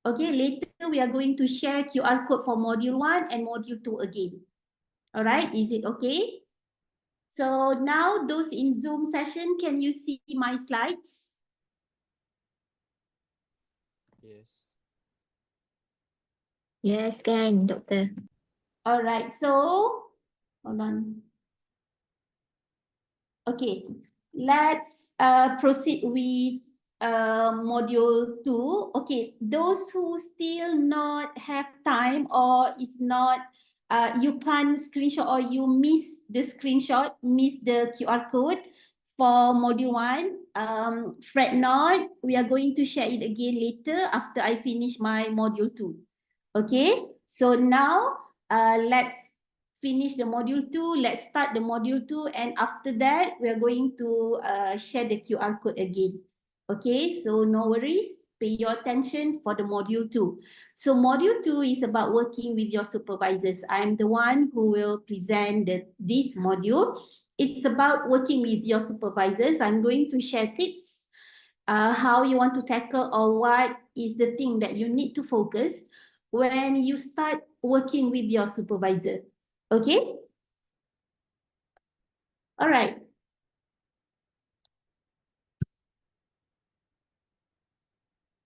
Okay, later we are going to share QR code for module 1 and module 2 again. All right, is it okay? So now those in Zoom session, can you see my slides? Yes. Yes, can, Doctor. All right, so hold on. Okay, let's proceed with module 2. Okay, those who still not have time or is not, you can't screenshot or you miss the screenshot, miss the QR code for module 1, fret not, we are going to share it again later after I finish my module 2. Okay, so now let's finish the module 2. Let's start the module 2, and after that, we are going to share the QR code again. Okay, so no worries. Pay your attention for the module 2. So module 2 is about working with your supervisors. I'm the one who will present this module. It's about working with your supervisors. I'm going to share tips, how you want to tackle or what is the thing that you need to focus when you start working with your supervisor. Okay? All right.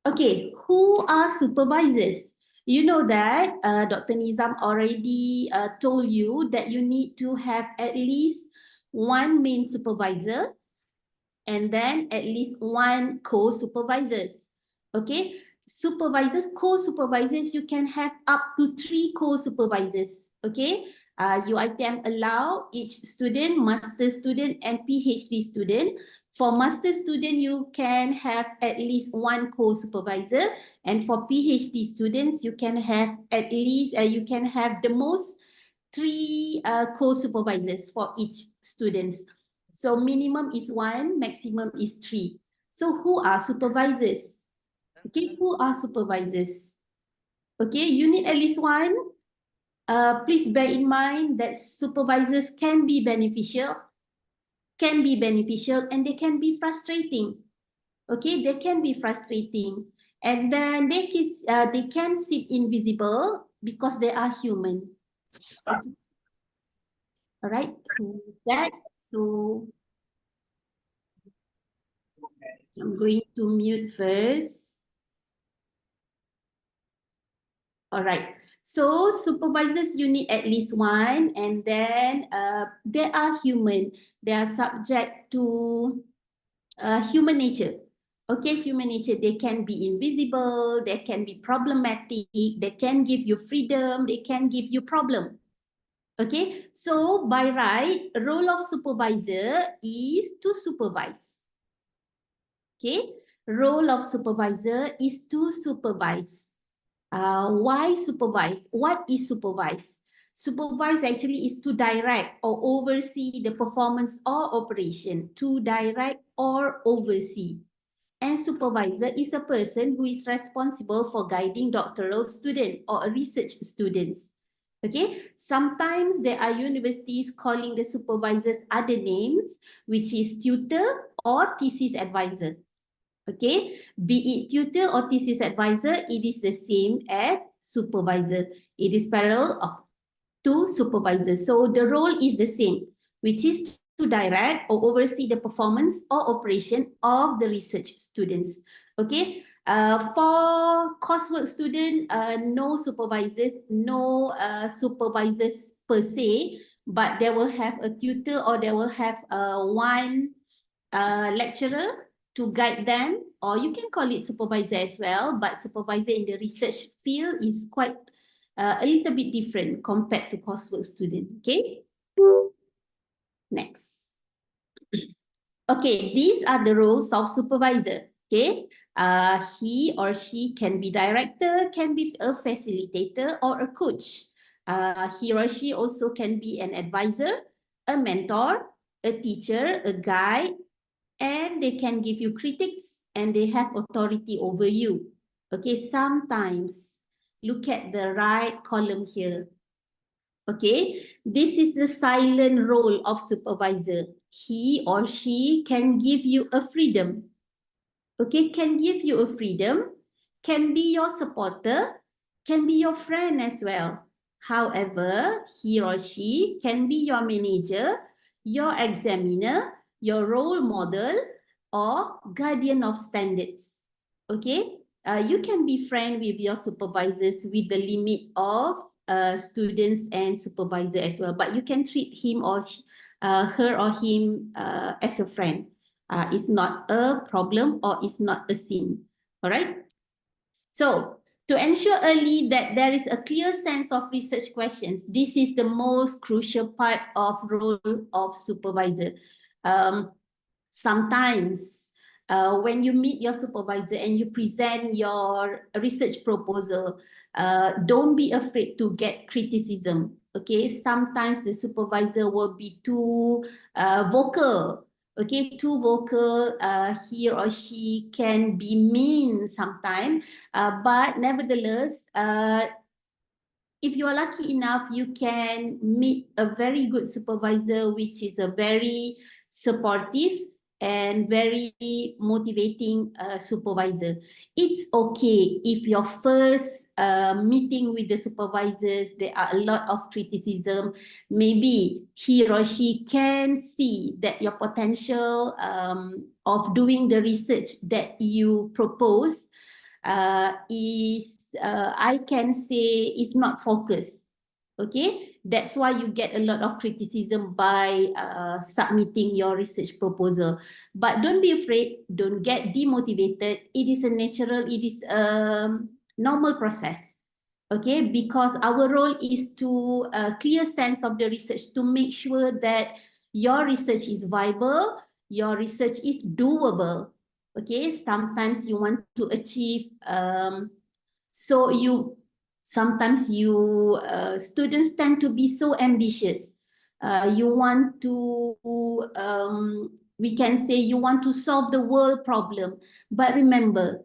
Okay, who are supervisors? You know that Dr. Nizam already told you that you need to have at least one main supervisor and then at least one co-supervisors. Okay, supervisors, co-supervisors, you can have up to 3 co-supervisors. Okay, UiTM allow each student, master student and PhD student. For master student, you can have at least one co-supervisor, and for PhD students, you can have at least, you can have the most 3 co-supervisors for each students. So minimum is 1, maximum is 3. So who are supervisors? Okay, who are supervisors? Okay, you need at least one. Please bear in mind that supervisors can be beneficial, and they can be frustrating. Okay, they can be frustrating. And then they can sit invisible because they are human. All right, so that, so I'm going to mute first. All right. So supervisors, you need at least one, and then they are human. They are subject to human nature. Okay, human nature. They can be invisible. They can be problematic. They can give you freedom. They can give you problem. Okay, so by right, role of supervisor is to supervise. Okay, role of supervisor is to supervise. Why supervise? What is supervise? Supervise actually is to direct or oversee the performance or operation, to direct or oversee. And supervisor is a person who is responsible for guiding doctoral student or research students. Okay, sometimes there are universities calling the supervisors other names, which is tutor or thesis advisor. Okay, be it tutor or thesis advisor, it is the same as supervisor. It is parallel to supervisor. So the role is the same, which is to direct or oversee the performance or operation of the research students. Okay, for coursework student, no supervisors, no supervisors per se, but they will have a tutor or they will have one lecturer to guide them, or you can call it supervisor as well, but supervisor in the research field is quite a little bit different compared to coursework student. Okay, next. Okay, these are the roles of supervisor. Okay, he or she can be director, can be a facilitator or a coach. He or she also can be an advisor, a mentor, a teacher, a guide, and they can give you critics and they have authority over you. Okay, sometimes look at the right column here. Okay, this is the silent role of supervisor. He or she can give you a freedom. Okay, can give you a freedom, can be your supporter, can be your friend as well. However, he or she can be your manager, your examiner, your role model, or guardian of standards. Okay, you can be friend with your supervisors with the limit of students and supervisor as well, but you can treat him or her or him as a friend. It's not a problem or it's not a sin. All right. So to ensure early that there is a clear sense of research questions, this is the most crucial part of role of supervisor. Sometimes when you meet your supervisor and you present your research proposal, don't be afraid to get criticism. Okay, sometimes the supervisor will be too vocal. Okay, too vocal. He or she can be mean sometimes, but nevertheless, if you are lucky enough, you can meet a very good supervisor, which is a very supportive and very motivating supervisor. It's okay if your first meeting with the supervisors, there are a lot of criticism. Maybe he or she can see that your potential of doing the research that you propose I can say is not focused. Okay, that's why you get a lot of criticism by submitting your research proposal. But don't be afraid, don't get demotivated. It is a natural, it is a normal process. Okay, because our role is to clear sense of the research to make sure that your research is viable, your research is doable. Okay, sometimes you want to achieve so you sometimes you students tend to be so ambitious. You want to we can say you want to solve the world problem, but remember,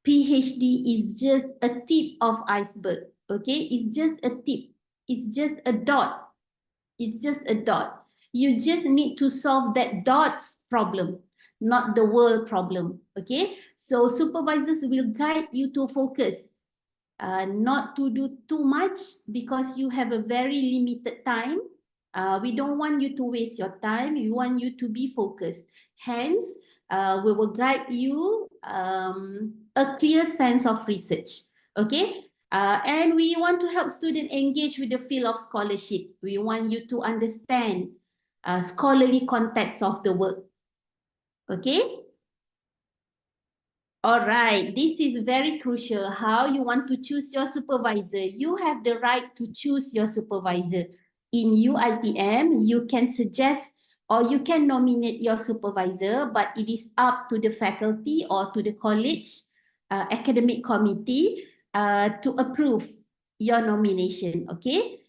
PhD is just a tip of iceberg. Okay, it's just a tip, it's just a dot, it's just a dot. You just need to solve that dot's problem, not the world problem. Okay, so supervisors will guide you to focus, not to do too much because you have a very limited time. We don't want you to waste your time. We want you to be focused. Hence, we will guide you a clear sense of research. Okay. And we want to help students engage with the field of scholarship. We want you to understand scholarly context of the work. Okay. All right, this is very crucial. How you want to choose your supervisor. You have the right to choose your supervisor. In UITM, you can suggest or you can nominate your supervisor, but it is up to the faculty or to the college academic committee to approve your nomination. Okay,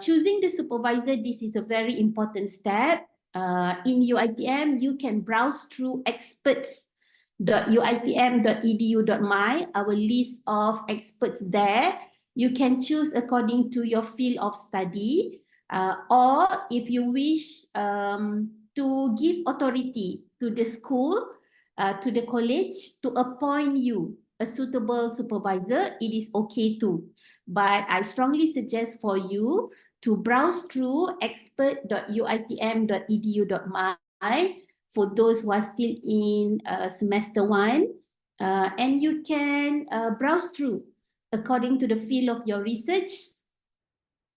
choosing the supervisor, this is a very important step. In UITM, you can browse through experts.uitm.edu.my, our list of experts there. You can choose according to your field of study, or if you wish to give authority to the school, to the college to appoint you a suitable supervisor, it is okay too. But I strongly suggest for you to browse through expert.uitm.edu.my for those who are still in semester 1, and you can browse through according to the field of your research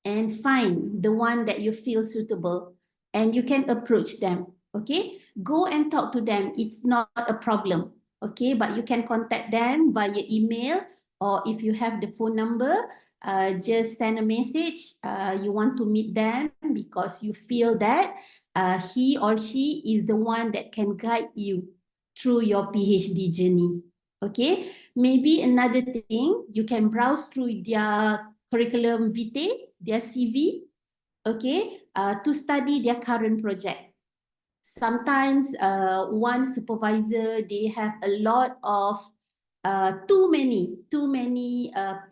and find the one that you feel suitable, and you can approach them. Okay, go and talk to them. It's not a problem. Okay, but you can contact them via email, or if you have the phone number, just send a message. You want to meet them because you feel that he or she is the one that can guide you through your PhD journey. Okay, maybe another thing, you can browse through their curriculum vitae, their CV, okay, to study their current project. Sometimes one supervisor, they have a lot of too many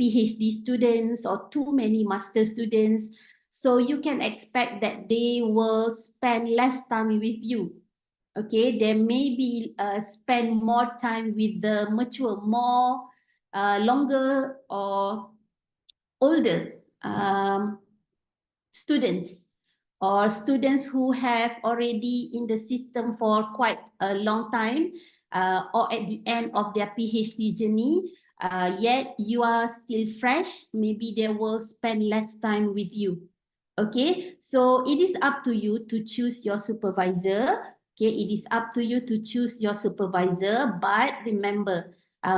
PhD students or too many master students. So you can expect that they will spend less time with you. Okay, they maybe spend more time with the mature, more longer or older students, or students who have already in the system for quite a long time, or at the end of their PhD journey, yet you are still fresh, maybe they will spend less time with you. Okay, so it is up to you to choose your supervisor. Okay, it is up to you to choose your supervisor, but remember,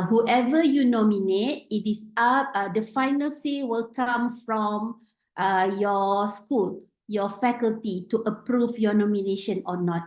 whoever you nominate, it is up, the final say will come from your school, your faculty to approve your nomination or not.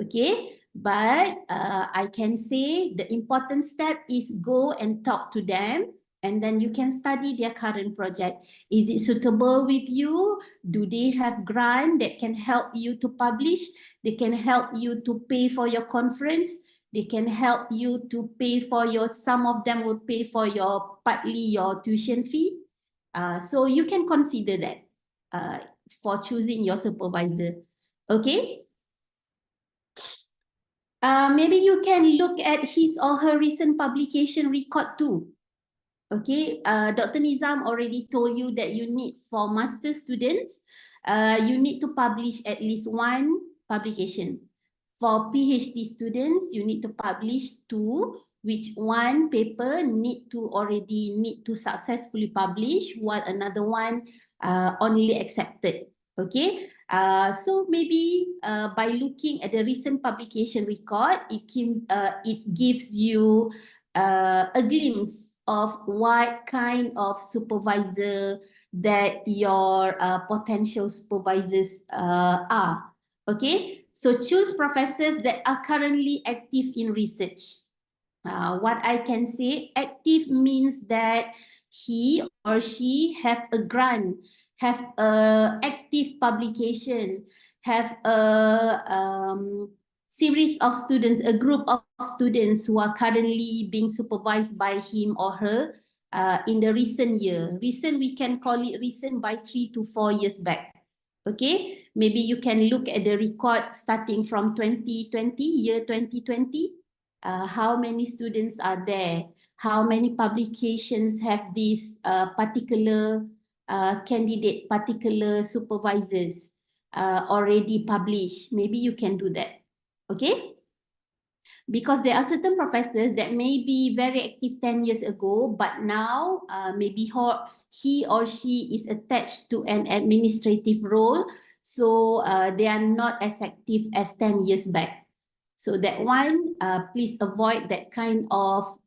Okay, but I can say the important step is go and talk to them, and then you can study their current project. Is it suitable with you? Do they have grant that can help you to publish? They can help you to pay for your conference. They can help you to pay for your, some of them will pay for your partly your tuition fee. So you can consider that for choosing your supervisor. Okay. Maybe you can look at his or her recent publication record too. Okay, Dr. Nizam already told you that you need, for master students, you need to publish at least one publication. For PhD students, you need to publish two, which one paper need to successfully publish, while another one only accepted. Okay, so maybe by looking at the recent publication record, it gives you a glimpse of what kind of supervisor that your potential supervisors are. Okay, so choose professors that are currently active in research. What I can say, active means that he or she have a grant, have a active publication, have a series of students, a group of students who are currently being supervised by him or her in the recent year. Recent, we can call it recent by 3 to 4 years back. Okay, maybe you can look at the record starting from 2020, year 2020. How many students are there? How many publications have this particular candidate, particular supervisors already published? Maybe you can do that. Okay? Because there are certain professors that may be very active 10 years ago, but now maybe he or she is attached to an administrative role, so they are not as active as 10 years back. So that one, please avoid that kind of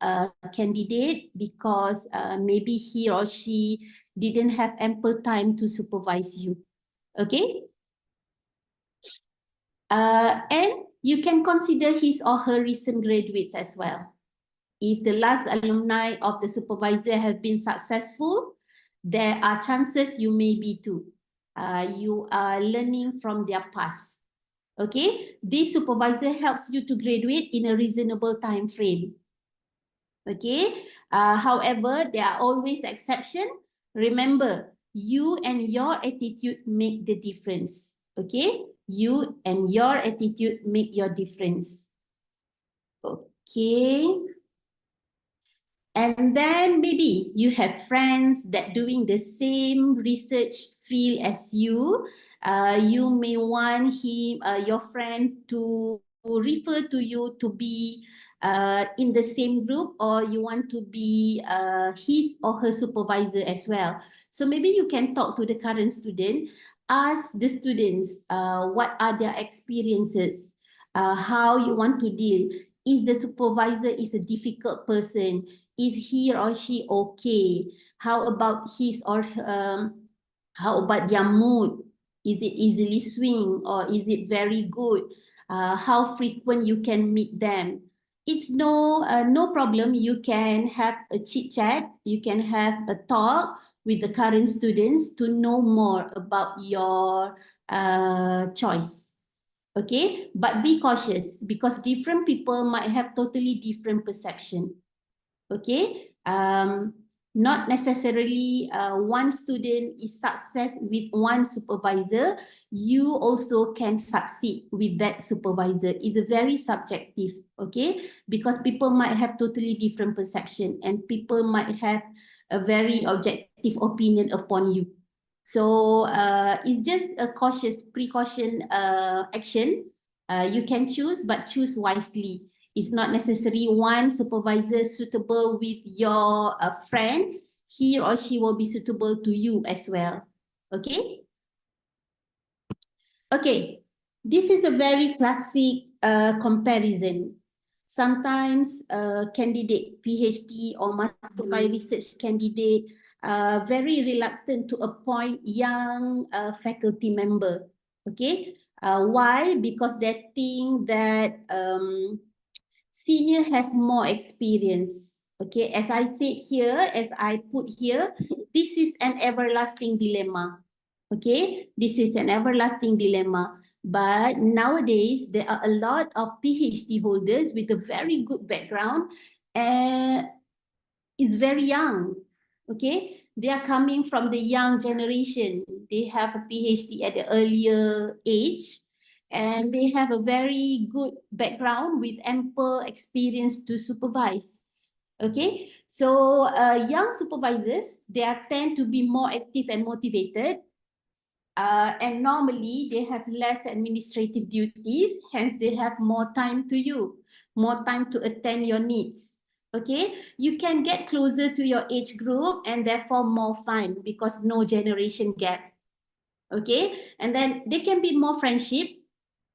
candidate, because maybe he or she didn't have ample time to supervise you. Okay? And you can consider his or her recent graduates as well. If the last alumni of the supervisor have been successful, there are chances you may be too. You are learning from their past. Okay, this supervisor helps you to graduate in a reasonable time frame. Okay, however, there are always exceptions. Remember, you and your attitude make the difference. Okay, you and your attitude make your difference. Okay. And then maybe you have friends that doing the same research field as you. You may want your friend to refer to you to be in the same group, or you want to be his or her supervisor as well. So maybe you can talk to the current student, ask the students what are their experiences, how you want to deal. Is the supervisor is a difficult person? Is he or she okay? How about how about their mood? Is it easily swing, or is it very good? How frequent you can meet them? It's no problem. You can have a chit chat. You can have a talk with the current students to know more about your choice. Okay, but be cautious, because different people might have totally different perception. Okay, Not necessarily one student is success with one supervisor. You also can succeed with that supervisor. It's a very subjective, okay? Because people might have totally different perception and people might have a very objective opinion upon you. So it's just a precaution action. You can choose, but choose wisely. It's not necessary one supervisor suitable with your friend. He or she will be suitable to you as well. Okay? Okay. This is a very classic comparison. Sometimes candidate, PhD or master by research candidate, very reluctant to appoint young faculty member. Okay? Why? Because they think that senior has more experience. Okay, as I said here, as I put here, this is an everlasting dilemma. Okay, this is an everlasting dilemma. But nowadays, there are a lot of PhD holders with a very good background and is very young. Okay, they are coming from the young generation. They have a PhD at the earlier age and they have a very good background with ample experience to supervise. Okay, so young supervisors, they are tend to be more active and motivated. And normally they have less administrative duties, hence they have more time to you, more time to attend your needs. Okay, you can get closer to your age group and therefore more fun because no generation gap. Okay, and then they can be more friendship.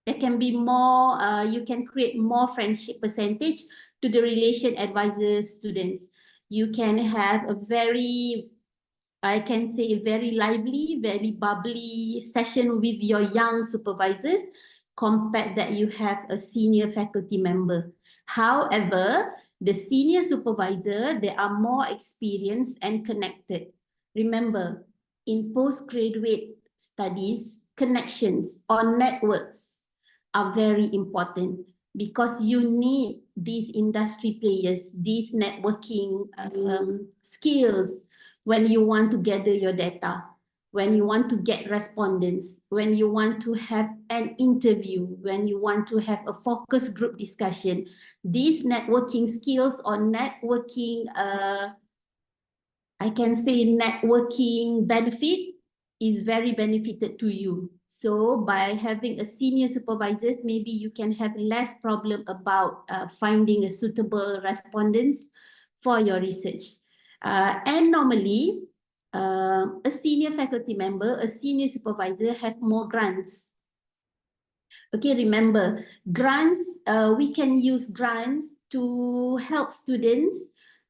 There can be more, you can create more friendship percentage to the relation advisors students. You can have a very, I can say very lively, very bubbly session with your young supervisors compared that you have a senior faculty member. However, the senior supervisor, they are more experienced and connected. Remember, in postgraduate studies, connections or networks are very important because you need these industry players, these networking skills when you want to gather your data, when you want to get respondents, when you want to have an interview, when you want to have a focus group discussion. These networking skills or networking, I can say networking benefit is very benefited to you. So by having a senior supervisor, maybe you can have less problem about finding a suitable respondents for your research. And normally, a senior faculty member, a senior supervisor have more grants. Okay, remember, grants, we can use grants to help students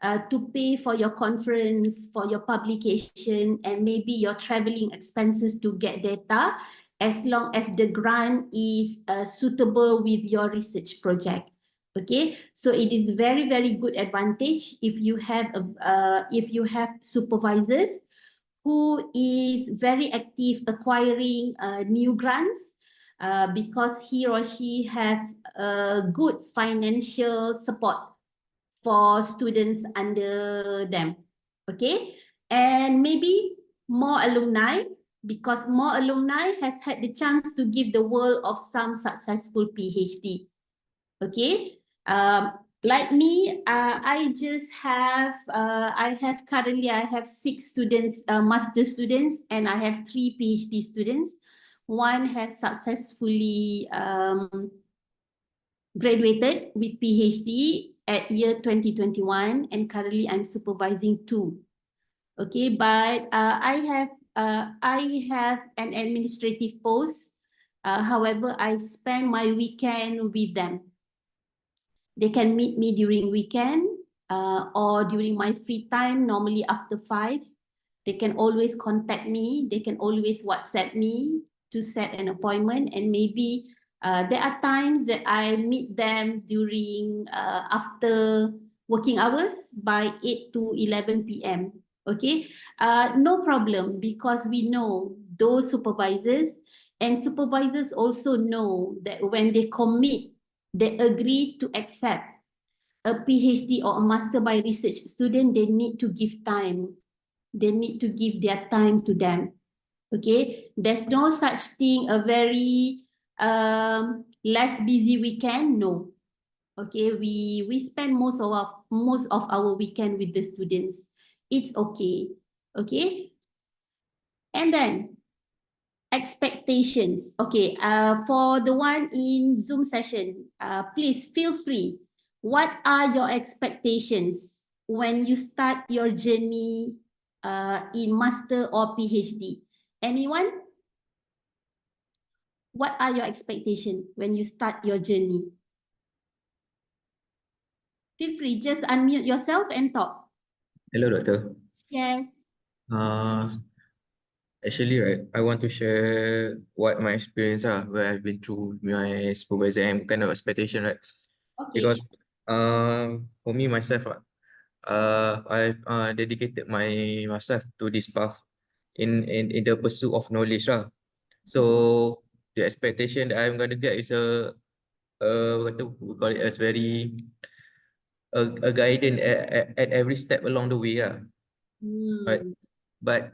to pay for your conference, for your publication, and maybe your traveling expenses to get data, as long as the grant is suitable with your research project. Okay, so it is very, very good advantage if you have supervisors who is very active acquiring new grants because he or she have good financial support for students under them. Okay, and maybe more alumni because more alumni has had the chance to give the world of some successful PhD. Okay, like me, I just have, currently I have 6 students, master students, and I have 3 PhD students. One has successfully graduated with PhD at year 2021, and currently I'm supervising 2. Okay, but I have an administrative post. However, I spend my weekend with them. They can meet me during weekend or during my free time, normally after 5. They can always contact me. They can always WhatsApp me to set an appointment. And maybe there are times that I meet them during after working hours by 8 to 11 p.m. Okay, no problem because we know those supervisors and supervisors also know that when they commit, they agree to accept a PhD or a master by research student, they need to give time. They need to give their time to them. Okay, there's no such thing a very less busy weekend. No. Okay, we spend most of our weekend with the students. It's okay. Okay, and then expectations. Okay, for the one in Zoom session, please feel free. What are your expectations when you start your journey in master or PhD? Anyone? What are your expectations when you start your journey? Feel free, just unmute yourself and talk. Hello, Doctor. Yes. Uh, Actually, right, I want to share what my experience where I've been through my supervisor and kind of expectation, right? Okay. Because for me myself, I've dedicated myself to this path in the pursuit of knowledge, lah. So the expectation that I'm gonna get is what we call it as very a guidance at every step along the way, right? Hmm. But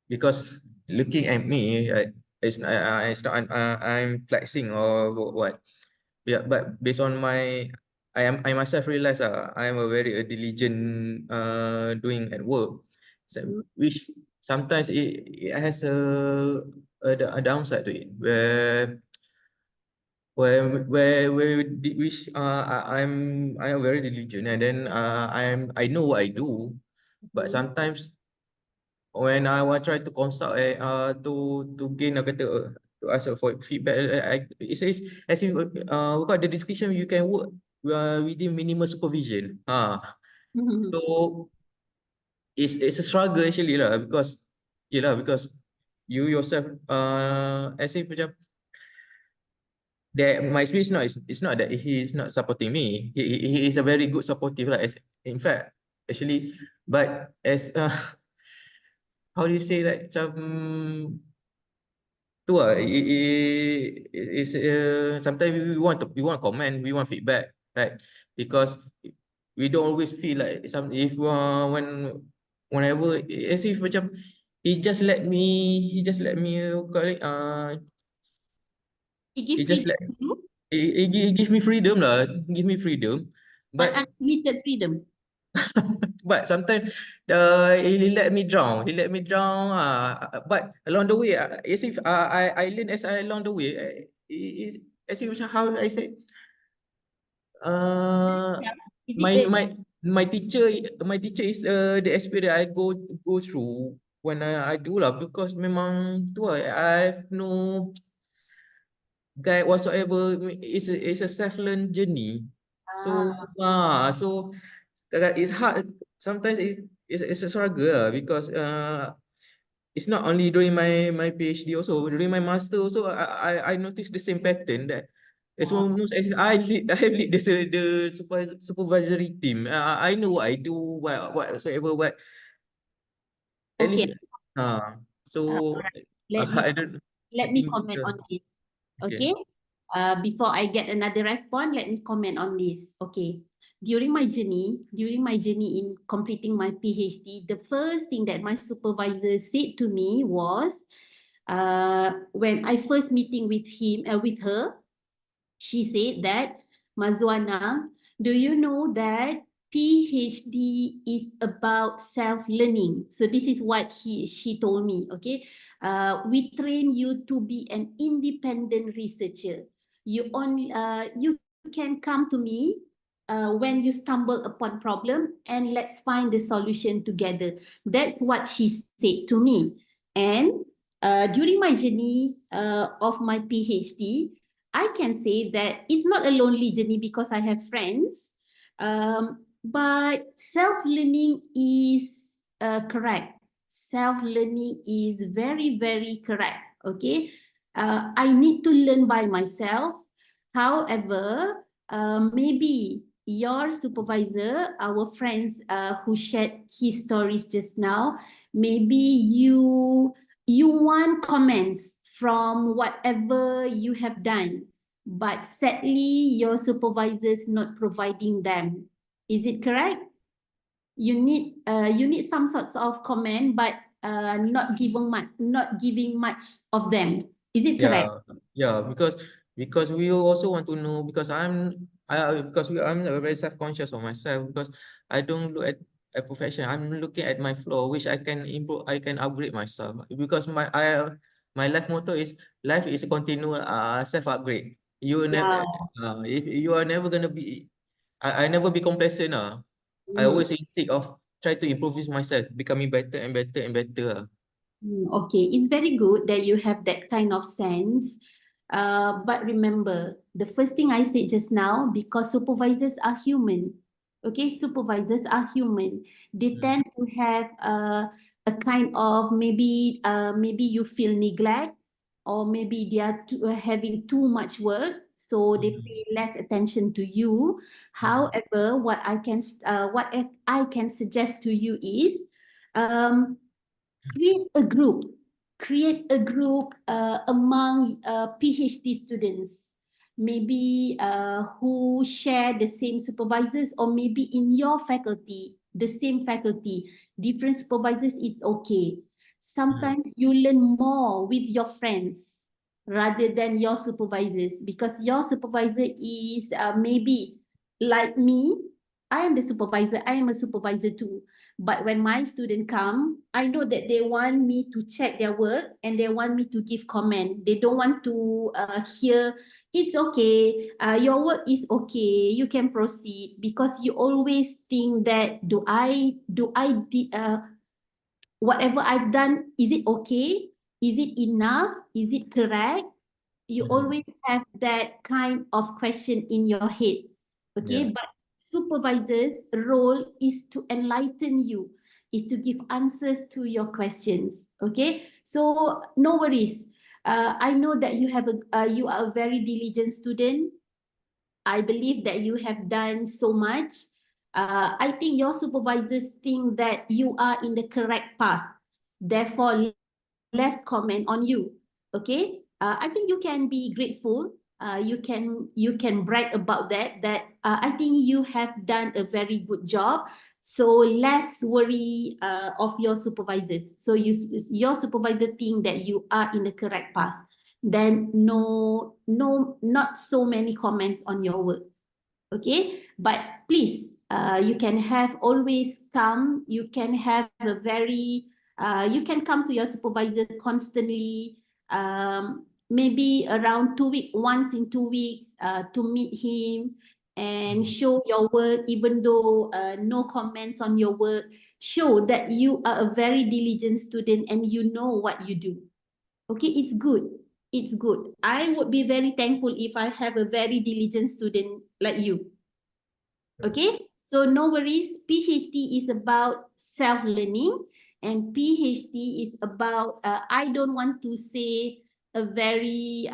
because looking at me, it's not I'm flexing or what. Yeah, but based on I myself realize I am a very diligent doing at work, so, which sometimes it has a downside to it which I'm very diligent, and then I know what I do, but sometimes when I was try to consult to gain to ask for feedback, it says as if we got the description you can work within minimal supervision. So it's a struggle actually lah, because because you yourself as if macam that my speech not it's not that he is not supporting me. He is a very good supportive lah. In fact, actually, but as how do you say that macam tu sometimes we want comment, we want feedback, right? Because we don't always feel like some if whenever as if macam he just let me call it He he give just freedom let to you, he give me freedom lah, give me freedom, but but unlimited freedom. but sometimes he let me drown. He let me drown. But along the way, as if I learn as I along the way. Is as if macam how I say. Yeah. Is it My the my teacher is the experience I go through when I do lah, because memang tu lah, I have no guide whatsoever. It's a self-learned journey. So so it's hard. Sometimes it's a struggle lah, because it's not only during my PhD, also during my master also I noticed the same pattern that it's almost as if I have lead the supervisory team. I know what I do, whatsoever, but at okay? least so Alright. Let me I don't let I me think comment on this. okay. Okay. Before I get another response, let me comment on this. Okay. During my journey in completing my PhD, the first thing that my supervisor said to me was, when I first meeting with with her, she said that, Mazzuana, do you know that PhD is about self-learning? So this is what she told me. Okay, we train you to be an independent researcher. You can come to me when you stumble upon problem, and let's find the solution together. That's what she said to me. And during my journey of my PhD, I can say that it's not a lonely journey because I have friends, but self-learning is correct. Self-learning is very, very correct. Okay, I need to learn by myself. However, maybe your supervisor, our friends who shared his stories just now, maybe you want comments from whatever you have done. but sadly your supervisors not providing them. Is it correct? You need some sorts of comment, but not giving much of them. Is it correct? Yeah, because we also want to know, because I'm very self-conscious of myself, because I don't look at a profession. I'm looking at my flaw, which I can improve, I can upgrade myself, because my life motto is life is a continual self-upgrade. You never Yeah. if you are never gonna be I never be complacent. I Mm. always in seek of try to improve myself, becoming better and better and better. Okay, it's very good that you have that kind of sense. But remember, the first thing I said just now, because supervisors are human. Okay, supervisors are human. They Mm. tend to have a kind of maybe you feel neglect, or maybe they are having too much work, so they pay less attention to you. However, what I can suggest to you is, um, create a group among PhD students, maybe who share the same supervisors, or maybe in your faculty, the same faculty, different supervisors. It's okay. Sometimes you learn more with your friends rather than your supervisors, because your supervisor is maybe like me. I am the supervisor, I am a supervisor too. But when my student come, I know that they want me to check their work and they want me to give comment. They don't want to hear, it's okay, your work is okay, you can proceed, because you always think that whatever I've done, is it okay? Is it enough? Is it correct? You always have that kind of question in your head. Okay, Yeah. but supervisor's role is to enlighten you, is to give answers to your questions. Okay, so no worries. I know that you are a very diligent student. I believe that you have done so much. I think your supervisors think that you are in the correct path. Therefore, less comment on you. Okay, I think you can be grateful. You can brag about that. I think you have done a very good job. So less worry of your supervisors. So your supervisor think that you are in the correct path. Then not so many comments on your work. Okay, but please, you can have always come, you can have a very you can come to your supervisor constantly, maybe around 2 weeks, once in 2 weeks, to meet him and show your work. Even though no comments on your work, show that you are a very diligent student and you know what you do. Okay, it's good. It's good. I would be very thankful if I have a very diligent student like you. Okay, so no worries. PhD is about self-learning, and PhD is about, I don't want to say a very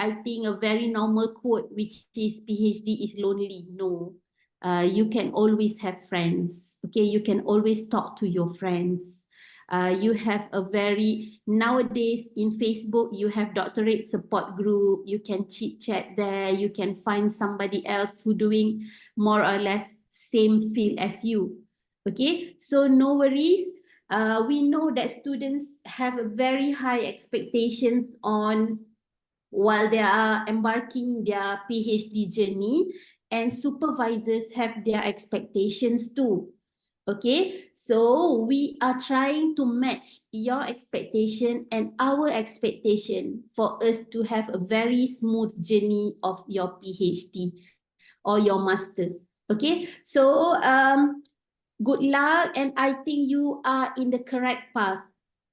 normal quote, which is PhD is lonely. No, you can always have friends. Okay, you can always talk to your friends. You have nowadays in Facebook, you have doctorate support group. You can chit chat there. You can find somebody else who doing more or less same field as you. Okay, so no worries. We know that students have a very high expectations on while they are embarking their PhD journey, and supervisors have their expectations too. Okay, so we are trying to match your expectation and our expectation for us to have a very smooth journey of your PhD or your master. Okay, so good luck, and I think you are in the correct path.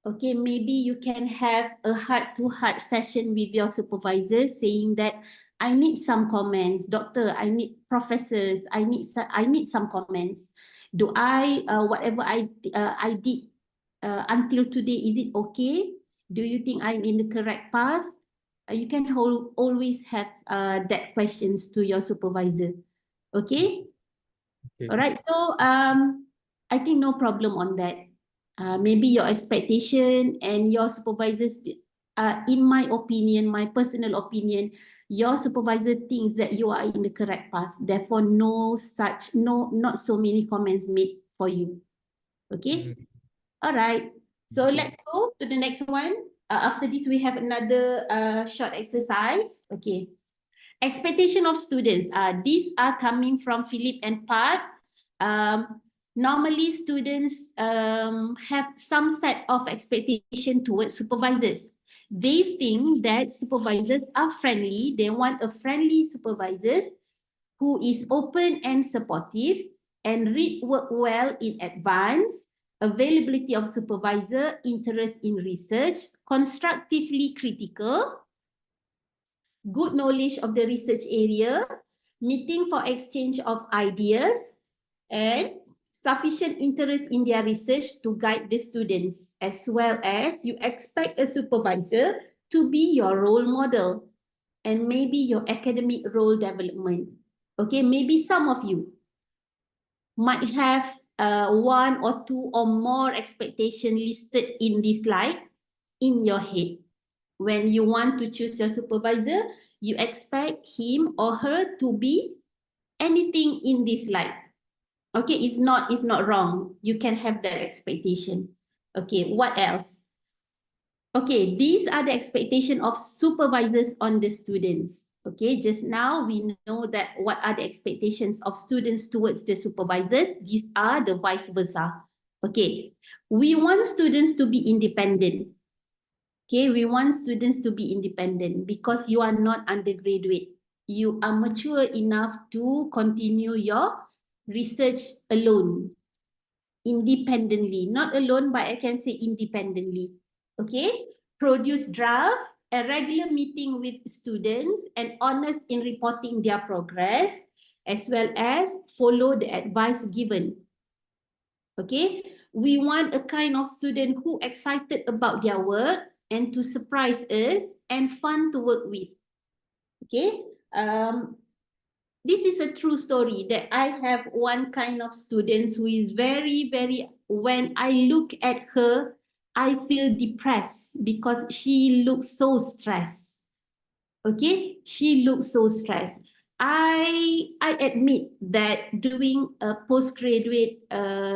Okay, maybe you can have a heart-to-heart session with your supervisor, saying that I need some comments, doctor. I need professors. I need some comments. Do I whatever I did until today, is it okay? Do you think I'm in the correct path? You can always have that questions to your supervisor. Okay. Okay. All right. So I think no problem on that. Maybe your expectation and your supervisors in my opinion, my personal opinion, your supervisor thinks that you are in the correct path. Therefore, not so many comments made for you. Okay? All right. So let's go to the next one. After this, we have another short exercise. Okay. Expectation of students. These are coming from Philip and Pat. Normally, students have some set of expectation towards supervisors. They think that supervisors are friendly. They want a friendly supervisor who is open and supportive and read work well in advance, availability of supervisor, interest in research, constructively critical, good knowledge of the research area, meeting for exchange of ideas, and sufficient interest in their research to guide the students, as well as you expect a supervisor to be your role model and maybe your academic role development. Okay, maybe some of you might have one or two or more expectation listed in this slide in your head. When you want to choose your supervisor, you expect him or her to be anything in this slide. Okay, it's not wrong. You can have that expectation. Okay, what else? Okay, these are the expectation of supervisors on the students. Okay, just now we know that what are the expectations of students towards the supervisors. These are the vice versa. Okay, we want students to be independent. Okay, we want students to be independent because you are not undergraduate. You are mature enough to continue your research alone, independently. Not alone, but I can say independently. Okay, produce draft, a regular meeting with students, and honest in reporting their progress, as well as follow the advice given. Okay, we want a kind of student who excited about their work and to surprise us and fun to work with. Okay, this is a true story that I have one kind of students who is very, when I look at her, I feel depressed because she looks so stressed. Okay, she looks so stressed. I admit that doing a postgraduate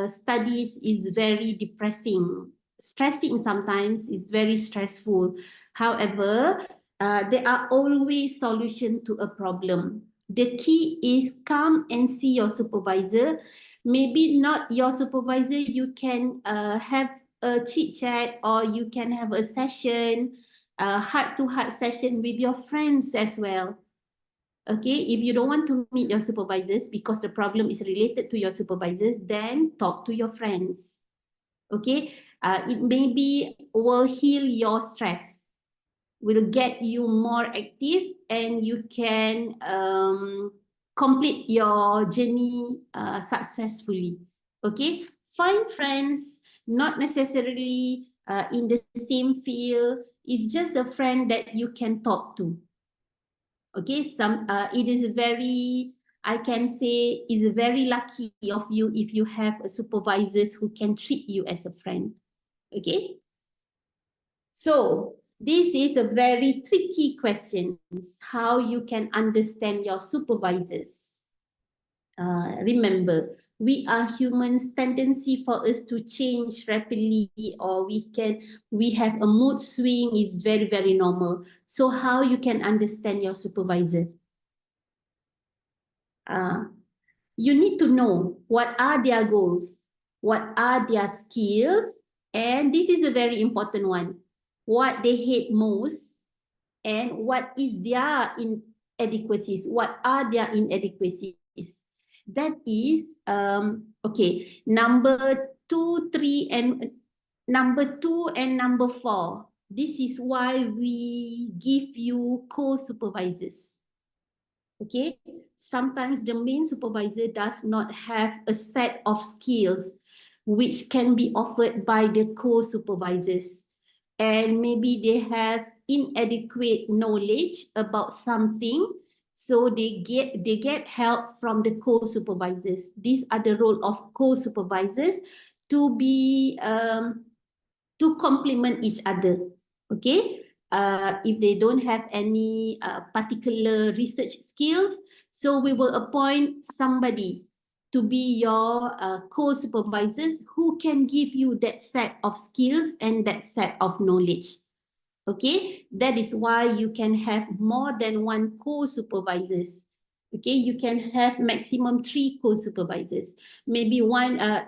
studies is very depressing, stressing sometimes, is very stressful. However, there are always solutions to a problem. The key is come and see your supervisor. Maybe not your supervisor, you can have a chit chat or you can have a session, a heart-to-heart session with your friends as well. Okay, if you don't want to meet your supervisors because the problem is related to your supervisors, then talk to your friends. Okay, it maybe will heal your stress, will get you more active, and you can complete your journey successfully. Okay, find friends, not necessarily in the same field. It's just a friend that you can talk to. Okay, it is very, I can say, is very lucky of you if you have a supervisors who can treat you as a friend. Okay, so this is a very tricky question, how you can understand your supervisors. Remember, we are humans, tendency for us to change rapidly, or we have a mood swing is very normal. So how you can understand your supervisor? You need to know what are their goals, what are their skills, and this is a very important one, what they hate most, and what is their inadequacies, what are their inadequacies. That is, okay, number 2, 3, and number 2 and number 4. This is why we give you co-supervisors. Okay, sometimes the main supervisor does not have a set of skills which can be offered by the co-supervisors, and maybe they have inadequate knowledge about something, so they get help from the co-supervisors. These are the role of co-supervisors, to be to complement each other. Okay, if they don't have any particular research skills. So we will appoint somebody to be your co-supervisors who can give you that set of skills and that set of knowledge. Okay, that is why you can have more than one co-supervisors. Okay, you can have maximum 3 co-supervisors. Maybe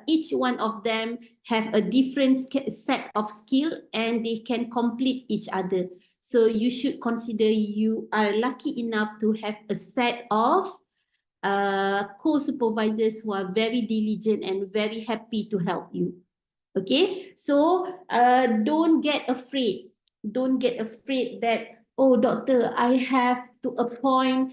each one of them have a different set of skill and they can complete each other. So you should consider you are lucky enough to have a set of co-supervisors who are very diligent and very happy to help you. Okay, so don't get afraid. Don't get afraid that, oh, doctor, I have to appoint.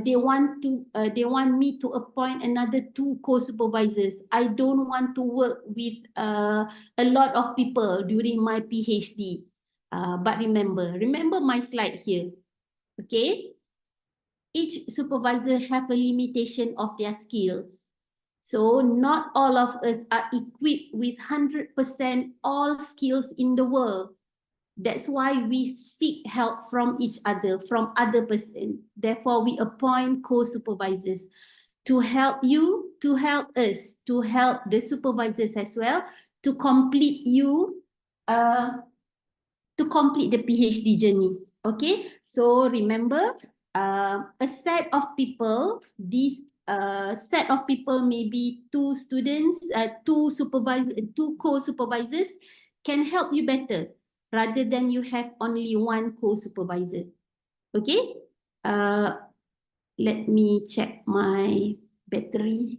They want me to appoint another 2 co-supervisors. I don't want to work with a lot of people during my PhD. But remember my slide here. Okay, each supervisor have a limitation of their skills. So not all of us are equipped with 100% all skills in the world. That's why we seek help from each other, from other person. Therefore, we appoint co-supervisors to help you, to help us, to help the supervisors as well, to complete you, to complete the PhD journey. Okay, so remember, a set of people, this set of people may be 2 students, 2 co-supervisors can help you better rather than you have only 1 co-supervisor. Okay, let me check my battery.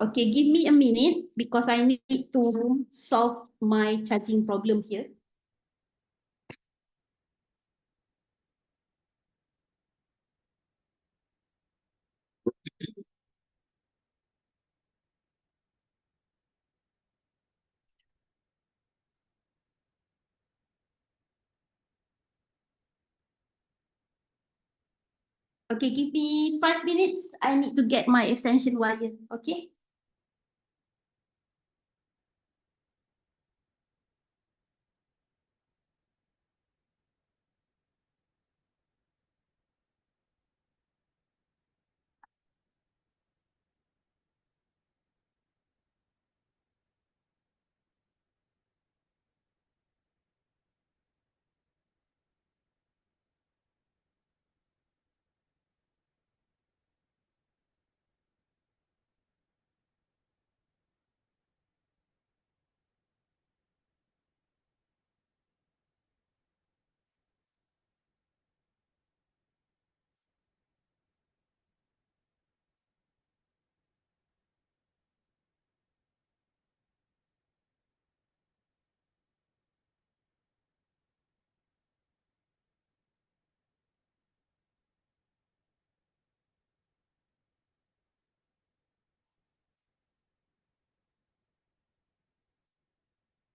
Okay, give me a minute because I need to solve my charging problem here. Okay, give me 5 minutes. I need to get my extension wire. Okay.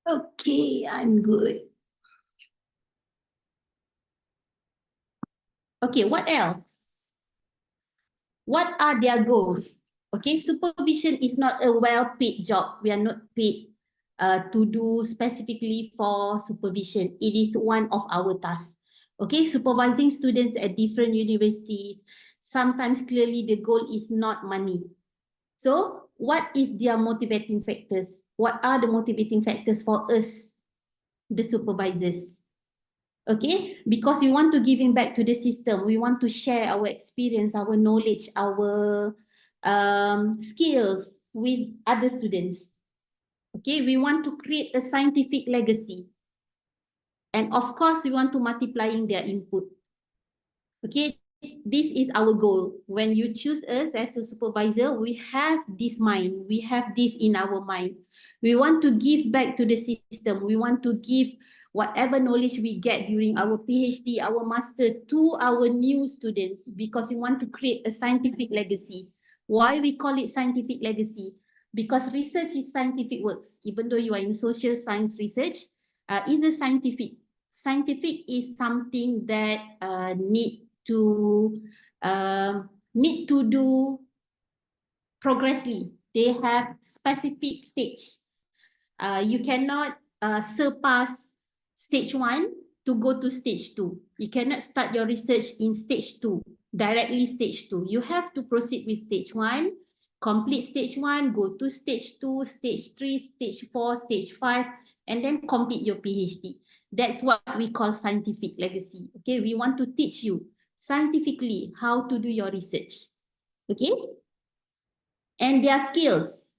Okay, I'm good. Okay, what else? What are their goals? Okay, supervision is not a well-paid job. We are not paid to do specifically for supervision. It is one of our tasks. Okay, supervising students at different universities, sometimes clearly the goal is not money. So what is their motivating factors? What are the motivating factors for us, the supervisors? Okay, because we want to giving back to the system. We want to share our experience, our knowledge, our skills with other students. Okay, we want to create a scientific legacy. And of course, we want to multiplying their input. Okay, this is our goal. When you choose us as a supervisor, we have this mind. We have this in our mind. We want to give back to the system. We want to give whatever knowledge we get during our PhD, our master to our new students because we want to create a scientific legacy. Why we call it scientific legacy? Because research is scientific works. Even though you are in social science research, it's a scientific. Scientific is something that need to do progressively. They have specific stage. You cannot surpass stage 1 to go to stage 2. You cannot start your research in stage 2, directly stage 2. You have to proceed with stage 1, complete stage 1, go to stage 2, stage 3, stage 4, stage 5, and then complete your PhD. That's what we call scientific legacy. Okay, we want to teach you scientifically how to do your research. Okay, and their skills.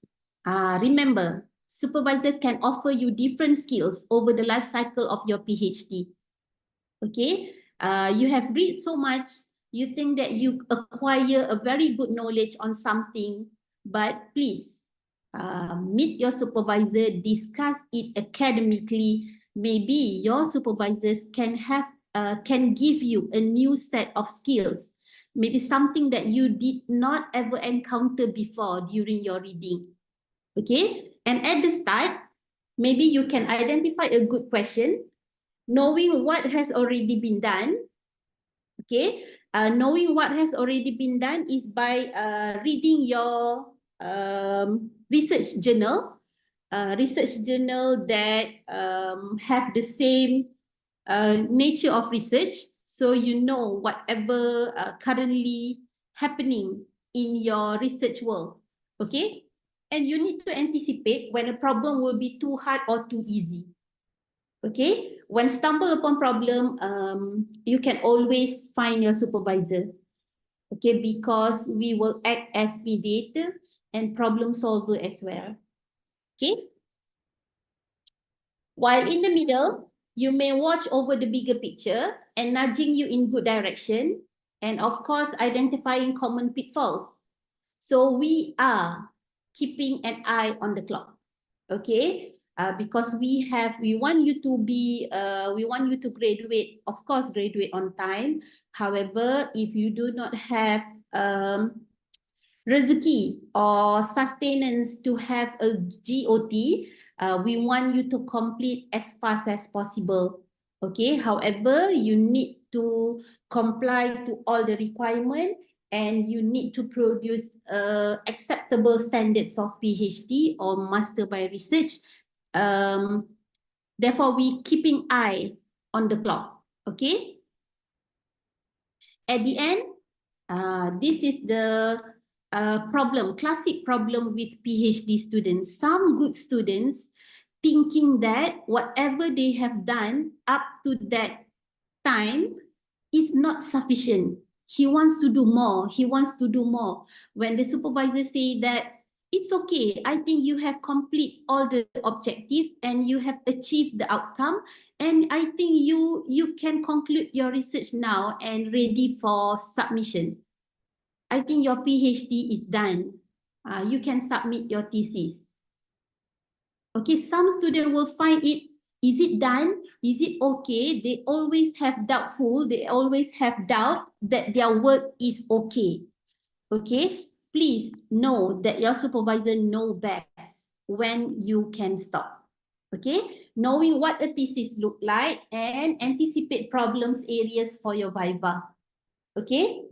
Remember, supervisors can offer you different skills over the life cycle of your PhD. Okay, you have read so much, you think that you acquire a very good knowledge on something, but please meet your supervisor, discuss it academically. Maybe your supervisors can give you a new set of skills, maybe something that you did not ever encounter before during your reading. Okay, and at the start, maybe you can identify a good question, knowing what has already been done. Okay, knowing what has already been done is by reading your research journal that have the same nature of research, so you know whatever currently happening in your research world. Okay, and you need to anticipate when a problem will be too hard or too easy. Okay, when stumble upon problem, you can always find your supervisor. Okay, because we will act as mediator and problem solver as well. Okay, while in the middle, you may watch over the bigger picture and nudging you in good direction, and of course, identifying common pitfalls. So we are keeping an eye on the clock. Okay, because we want you to graduate, of course, graduate on time. However, if you do not have rezeki or sustenance to have a GOT, we want you to complete as fast as possible. Okay, however, you need to comply to all the requirements, and you need to produce acceptable standards of PhD or master by research. Therefore, we keeping eye on the clock. Okay. At the end, this is the classic problem with PhD students. Some good students thinking that whatever they have done up to that time is not sufficient. He wants to do more. He wants to do more. When the supervisor say that it's okay, I think you have complete all the objective and you have achieved the outcome, and I think you can conclude your research now and ready for submission. I think your PhD is done. You can submit your thesis. Okay, some students will find it, is it done? Is it okay? They always have doubtful. They always have doubt that their work is okay. Okay, please know that your supervisor know best when you can stop. Okay, knowing what a thesis look like and anticipate problems areas for your viva. Okay.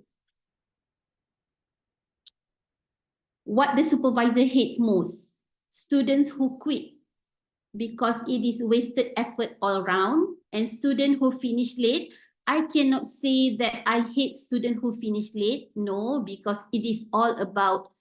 What the supervisor hates most? Students who quit because it is wasted effort all around, and students who finish late. I cannot say that I hate students who finish late. No, because it is all about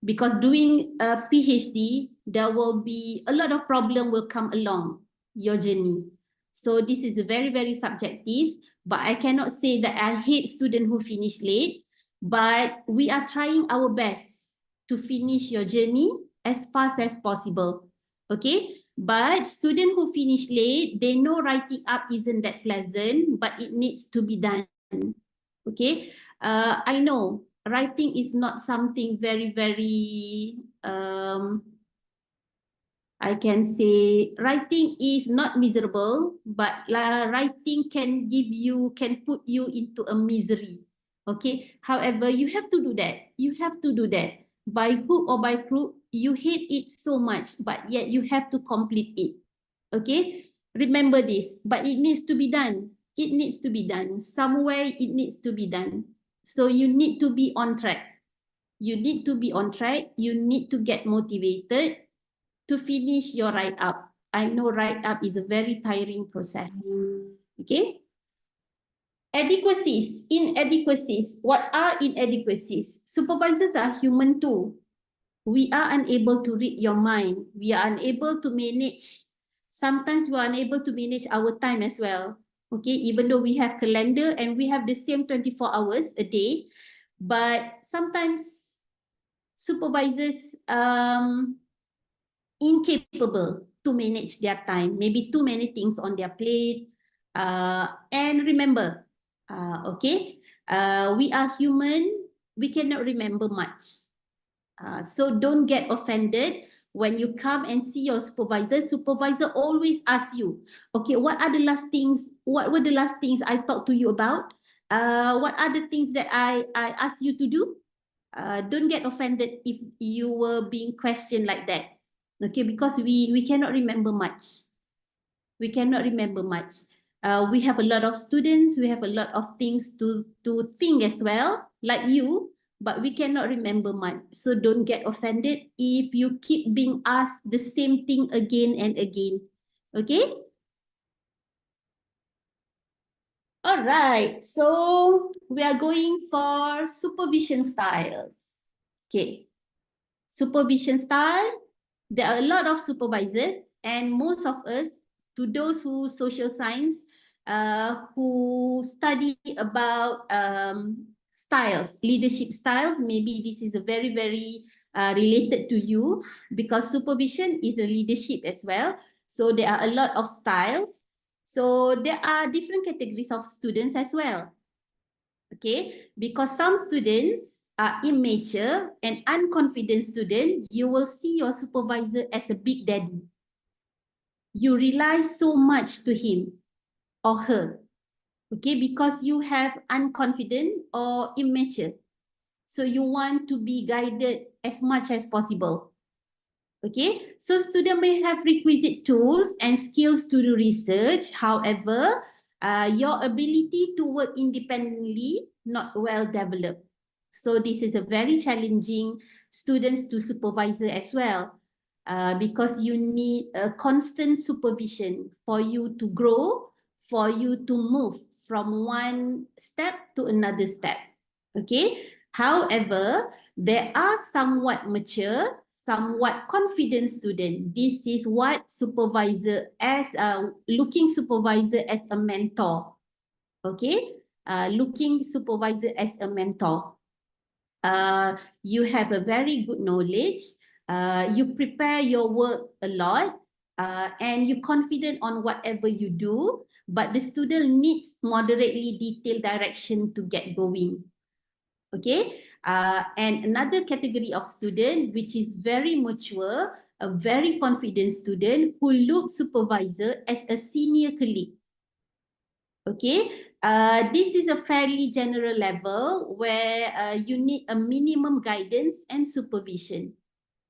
because doing a PhD, there will be a lot of problem will come along your journey. So this is very, very subjective, but I cannot say that I hate students who finish late, but we are trying our best to finish your journey as fast as possible. Okay, but students who finish late, they know writing up isn't that pleasant, but it needs to be done. Okay, I know writing is not something very, very I can say writing is not miserable, but writing can put you into a misery. Okay, however, you have to do that. You have to do that. By hook or by crook, you hate it so much, but yet you have to complete it. Okay, remember this, but it needs to be done. It needs to be done. Somewhere it needs to be done. So you need to be on track. You need to be on track. You need to get motivated to finish your write-up. I know write up is a very tiring process. Okay. Inadequacies. What are inadequacies? Supervisors are human too. We are unable to read your mind. We are unable to manage. Sometimes we are unable to manage our time as well. Okay, even though we have calendar and we have the same 24 hours a day, but sometimes supervisors incapable to manage their time, maybe too many things on their plate. And remember, we are human, we cannot remember much. So don't get offended when you come and see your supervisor. Supervisor always asks you, okay, what were the last things I talked to you about? What are the things that I asked you to do? Don't get offended if you were being questioned like that. Okay, because we cannot remember much. We cannot remember much. We have a lot of students, we have a lot of things to think as well, like you, but we cannot remember much. So don't get offended if you keep being asked the same thing again and again. Okay? All right, so we are going for supervision styles. Okay, supervision style. There are a lot of supervisors, and most of us, to those who social science, who study about styles, leadership styles, maybe this is a very, very related to you, because supervision is a leadership as well. So there are a lot of styles. So there are different categories of students as well. Okay, because some students are immature and unconfident student, you will see your supervisor as a big daddy. You rely so much to him or her, okay, because you have unconfident or immature. So you want to be guided as much as possible. Okay, so student may have requisite tools and skills to do research. However, your ability to work independently not well developed. So this is a very challenging students to supervisor as well, because you need a constant supervision for you to grow, for you to move from one step to another step. Okay. However, there are somewhat mature, somewhat confident student. This is what supervisor as looking supervisor as a mentor. Okay, looking supervisor as a mentor. You have a very good knowledge. You prepare your work a lot, and you're confident on whatever you do. But the student needs moderately detailed direction to get going. Okay, and another category of student which is very mature, a very confident student who looks supervisor as a senior colleague. Okay, this is a fairly general level where you need a minimum guidance and supervision.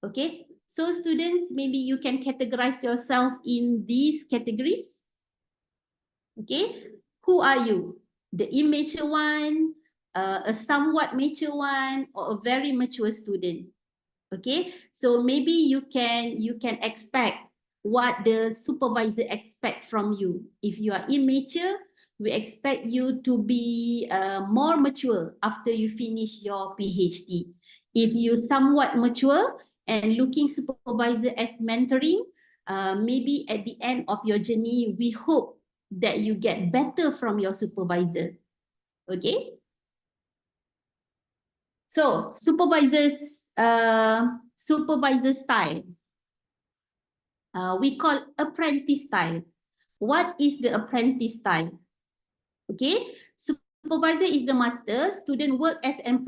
Okay, so students, maybe you can categorize yourself in these categories. Okay, who are you? The immature one, a somewhat mature one, or a very mature student. Okay, so maybe you can expect what the supervisor expect from you. If you are immature, we expect you to be more mature after you finish your PhD. If you somewhat mature and looking supervisor as mentoring, maybe at the end of your journey, we hope that you get better from your supervisor. Okay. So supervisor style. We call apprentice style. What is the apprentice style? Okay, supervisor is the master. Student work as an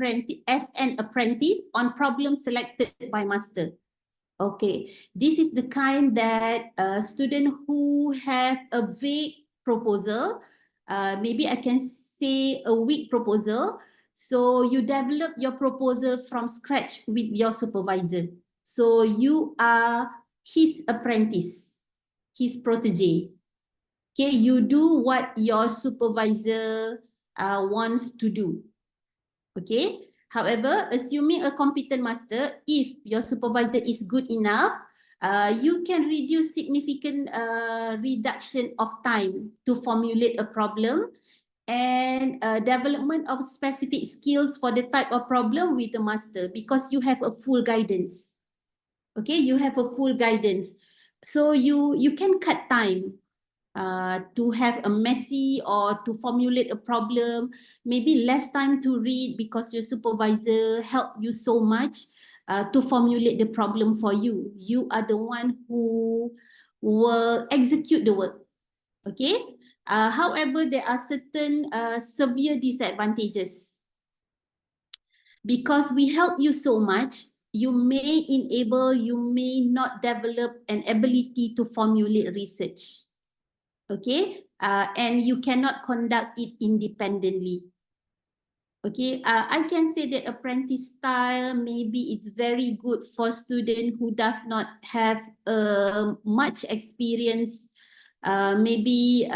apprentice on problems selected by master. Okay, this is the kind that student who have a vague proposal, maybe I can say a weak proposal. So you develop your proposal from scratch with your supervisor. So you are his apprentice, his protege. Okay, you do what your supervisor wants to do. Okay. However, assuming a competent master, if your supervisor is good enough, you can reduce significant reduction of time to formulate a problem, and development of specific skills for the type of problem with the master, because you have a full guidance. Okay, you have a full guidance. So you can cut time to have a messy or to formulate a problem, maybe less time to read because your supervisor helped you so much to formulate the problem for you. You are the one who will execute the work. Okay. However, there are certain severe disadvantages. Because we help you so much, you may not develop an ability to formulate research. Okay, and you cannot conduct it independently. Okay, I can say that apprentice style, maybe it's very good for student who does not have much experience, maybe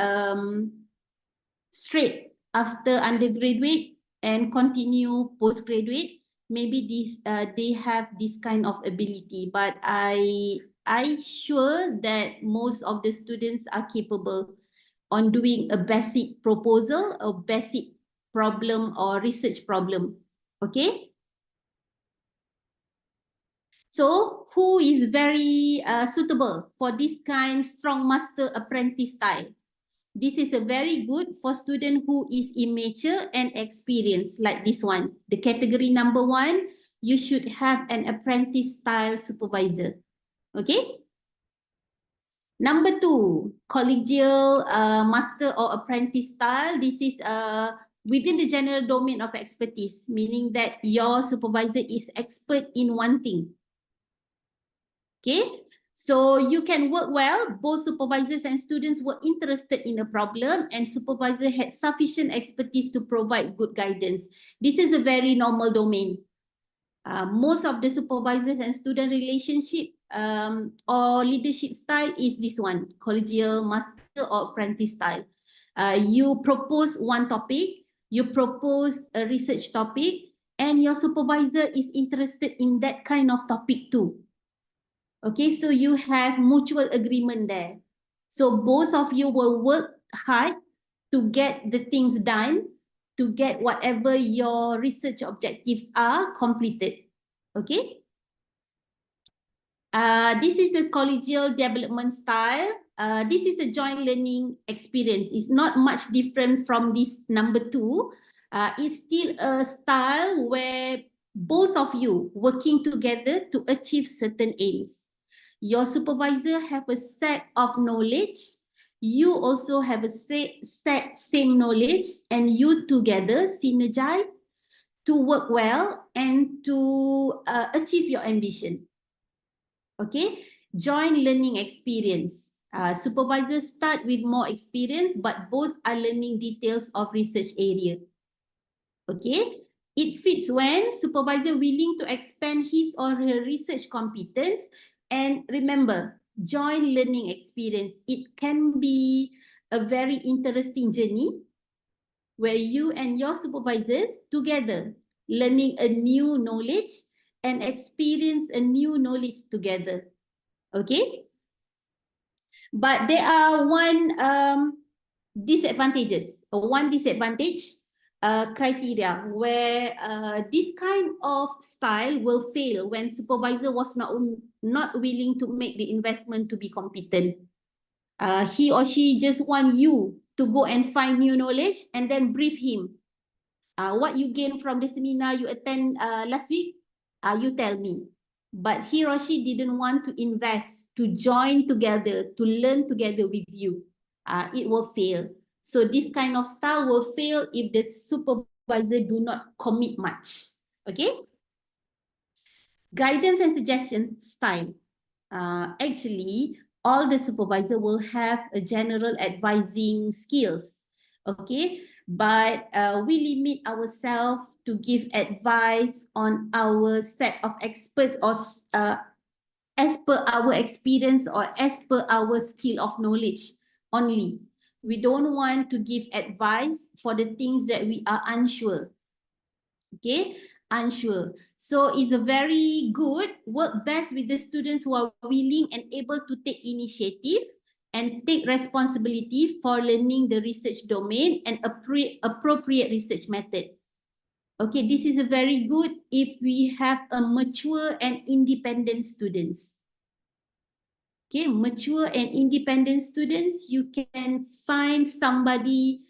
straight after undergraduate and continue postgraduate. Maybe they have this kind of ability, but I sure that most of the students are capable on doing a basic proposal, a basic problem or research problem. Okay. So who is very suitable for this kind strong master apprentice style? This is a very good for student who is immature and experienced, like this one. The category number 1, you should have an apprentice style supervisor. Okay. Number 2, collegial master or apprentice style. This is within the general domain of expertise, meaning that your supervisor is expert in one thing. Okay. So you can work well. Both supervisors and students were interested in a problem, and supervisor had sufficient expertise to provide good guidance. This is a very normal domain. Most of the supervisors and student relationship or leadership style is this one, collegial, master or apprentice style. You propose one topic, you propose a research topic, and your supervisor is interested in that kind of topic too. Okay, so you have mutual agreement there. So both of you will work hard to get the things done, to get whatever your research objectives are completed. Okay. This is a collegial development style. This is a joint learning experience. It's not much different from this number 2. It's still a style where both of you working together to achieve certain aims. Your supervisor have a set of knowledge. You also have a same knowledge, and you together synergize to work well and to achieve your ambition. Okay, joint learning experience. Supervisors start with more experience, but both are learning details of research area. Okay, it fits when supervisor willing to expand his or her research competence. And remember, joint learning experience, it can be a very interesting journey where you and your supervisors together learning a new knowledge and experience a new knowledge together. Okay? But there are one disadvantage criteria where this kind of style will fail when supervisor was not willing to make the investment to be competent. He or she just want you to go and find new knowledge and then brief him. What you gain from the seminar you attend last week, you tell me. But he or she didn't want to invest, to join together, to learn together with you. It will fail. So this kind of style will fail if the supervisor do not commit much. Okay? Guidance and suggestion style. Actually, all the supervisor will have a general advising skills. Okay? But we limit ourselves to give advice on our set of experts or as per our experience or as per our skill of knowledge only. We don't want to give advice for the things that we are unsure. Okay, unsure. So it's a very good, work best with the students who are willing and able to take initiative and take responsibility for learning the research domain and appropriate research method. Okay, this is a very good if we have a mature and independent students. Okay, mature and independent students, you can find somebody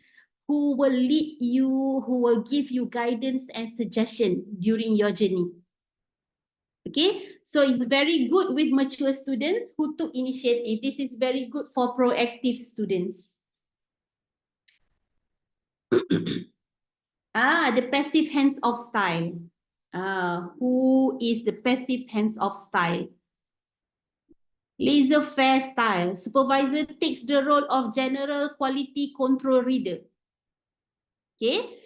who will lead you, who will give you guidance and suggestion during your journey. Okay, so it's very good with mature students who took initiative. This is very good for proactive students. The passive hands-off style. Who is the passive hands-off style? Laissez-faire style. Supervisor takes the role of general quality control reader. Okay,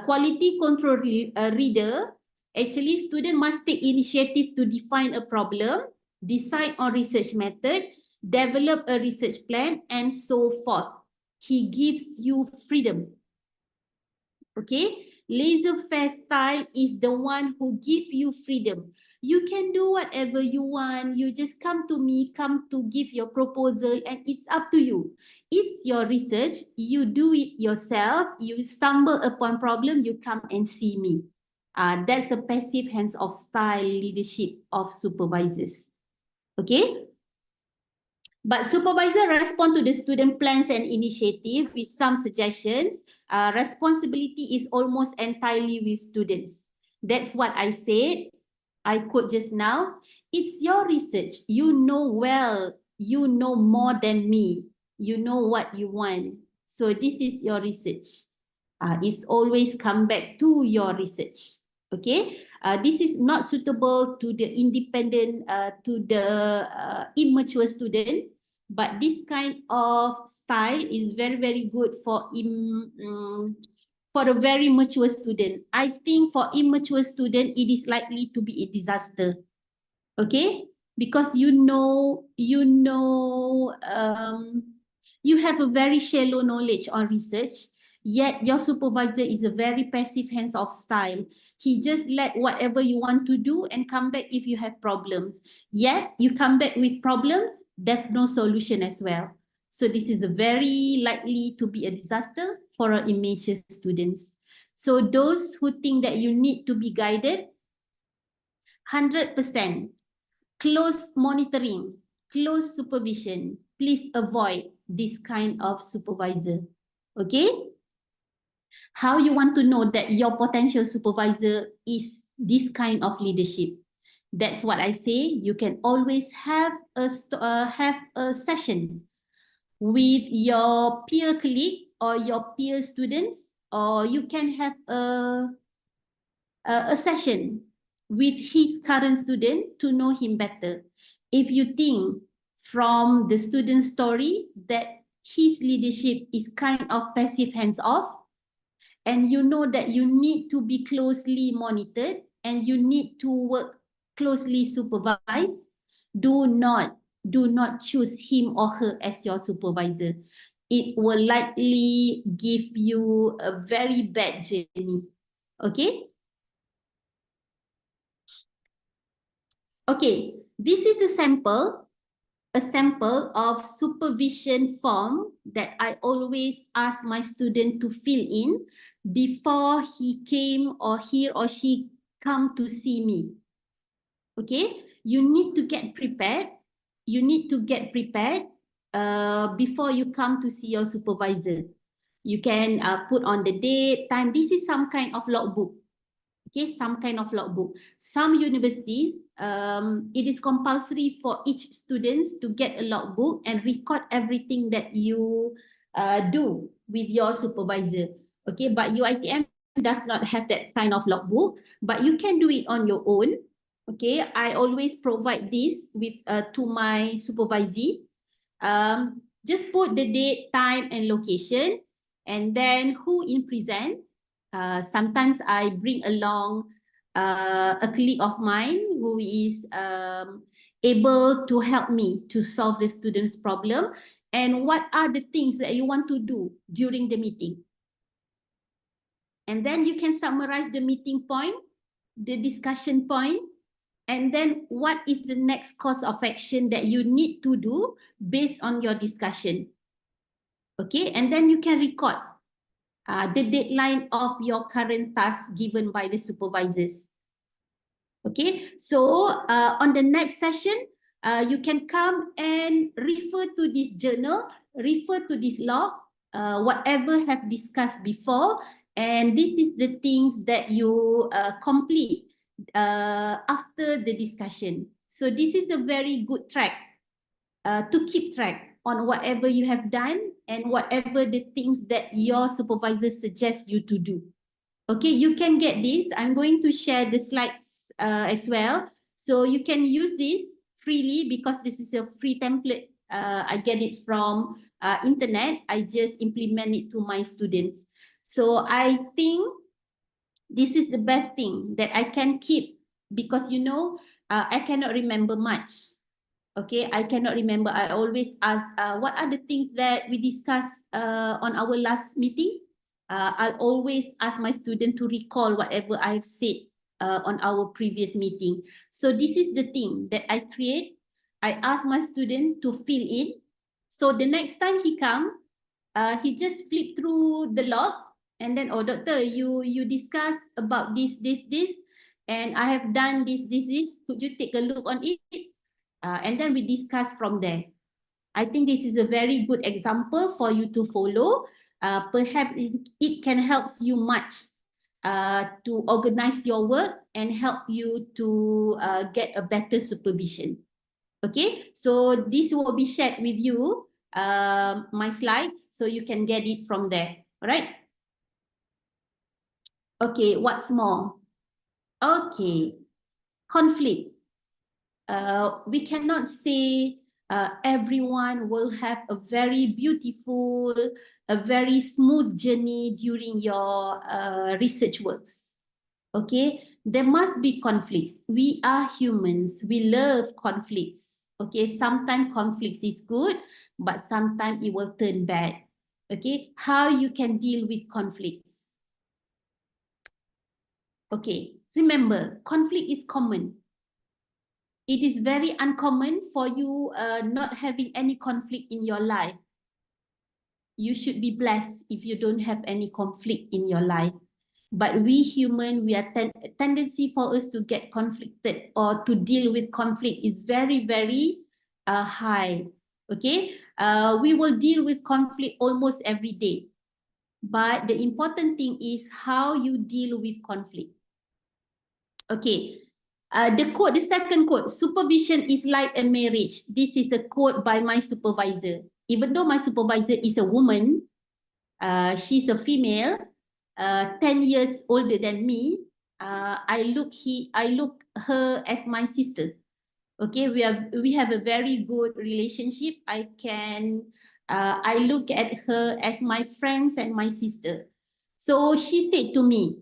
quality control reader, actually student must take initiative to define a problem, decide on research method, develop a research plan, and so forth. He gives you freedom. Okay, laissez-faire style is the one who gives you freedom. You can do whatever you want. You just come to me, come to give your proposal, and it's up to you. It's your research. You do it yourself. You stumble upon problem, you come and see me. That's a passive hands-off style leadership of supervisors. Okay. But supervisor respond to the student plans and initiative with some suggestions. Responsibility is almost entirely with students. That's what I said. I quote just now. It's your research. You know well. You know more than me. You know what you want. So this is your research. It's always come back to your research. Okay. This is not suitable to the independent, to the immature student. But this kind of style is very, very good for a very mature student. I think for immature student, it is likely to be a disaster. Okay, because you have a very shallow knowledge on research. Yet your supervisor is a very passive hands-off style. He just let whatever you want to do and come back if you have problems. Yet you come back with problems, there's no solution as well. So this is a very likely to be a disaster for our immature students. So those who think that you need to be guided, 100%, close monitoring, close supervision. Please avoid this kind of supervisor. Okay? How you want to know that your potential supervisor is this kind of leadership? That's what I say. You can always have a session with your peer colleague or your peer students, or you can have a session with his current student to know him better. If you think from the student's story that his leadership is kind of passive hands-off, and you know that you need to be closely monitored and you need to work closely supervised, do not choose him or her as your supervisor. It will likely give you a very bad journey. Okay? Okay, this is a sample of supervision form that I always ask my student to fill in before he came or he or she come to see me. Okay, you need to get prepared. You need to get prepared before you come to see your supervisor. You can put on the date, time. This is some kind of logbook. Okay, some kind of logbook. Some universities, it is compulsory for each students to get a logbook and record everything that you do with your supervisor. Okay, but UiTM does not have that kind of logbook, but you can do it on your own. Okay, I always provide this with to my supervisee. Just put the date, time, and location, and then who in present. Sometimes I bring along a colleague of mine who is able to help me to solve the student's problem. And what are the things that you want to do during the meeting? And then you can summarize the meeting point the discussion point, and then what is the next course of action that you need to do based on your discussion. Okay, and then you can record the deadline of your current task given by the supervisors. Okay, so on the next session, you can come and refer to this journal, refer to this log, whatever have discussed before, and this is the things that you complete after the discussion. So this is a very good track to keep track on whatever you have done and whatever the things that your supervisor suggests you to do. Okay, you can get this. I'm going to share the slides as well. So you can use this freely because this is a free template. I get it from internet. I just implement it to my students. So I think this is the best thing that I can keep because, you know, I cannot remember much. Okay, I cannot remember. I always ask, what are the things that we discussed on our last meeting? I'll always ask my student to recall whatever I've said on our previous meeting. So this is the thing that I create. I ask my student to fill in. So the next time he come, he just flip through the log and then, oh, doctor, you discuss about this, and I have done this. Could you take a look on it? And then we discuss from there. I think this is a very good example for you to follow. Perhaps it can help you much to organize your work and help you to get a better supervision. Okay, so this will be shared with you, my slides, so you can get it from there. All right. Okay, what's more? Okay, conflict. We cannot say everyone will have a very beautiful, a very smooth journey during your research works. Okay, there must be conflicts. We are humans. We love conflicts. Okay, sometimes conflicts is good, but sometimes it will turn bad. Okay, how you can deal with conflicts? Okay, remember, conflict is common. It is very uncommon for you not having any conflict in your life. You should be blessed if you don't have any conflict in your life. But we human, we are tendency for us to get conflicted or to deal with conflict is very, very high. Okay, we will deal with conflict almost every day. But the important thing is how you deal with conflict. Okay, the second quote, supervision is like a marriage. This is a quote by my supervisor. Even though my supervisor is a woman, she's a female, 10 years older than me. I look her as my sister. Okay, we have a very good relationship. I look at her as my friends and my sister. So she said to me,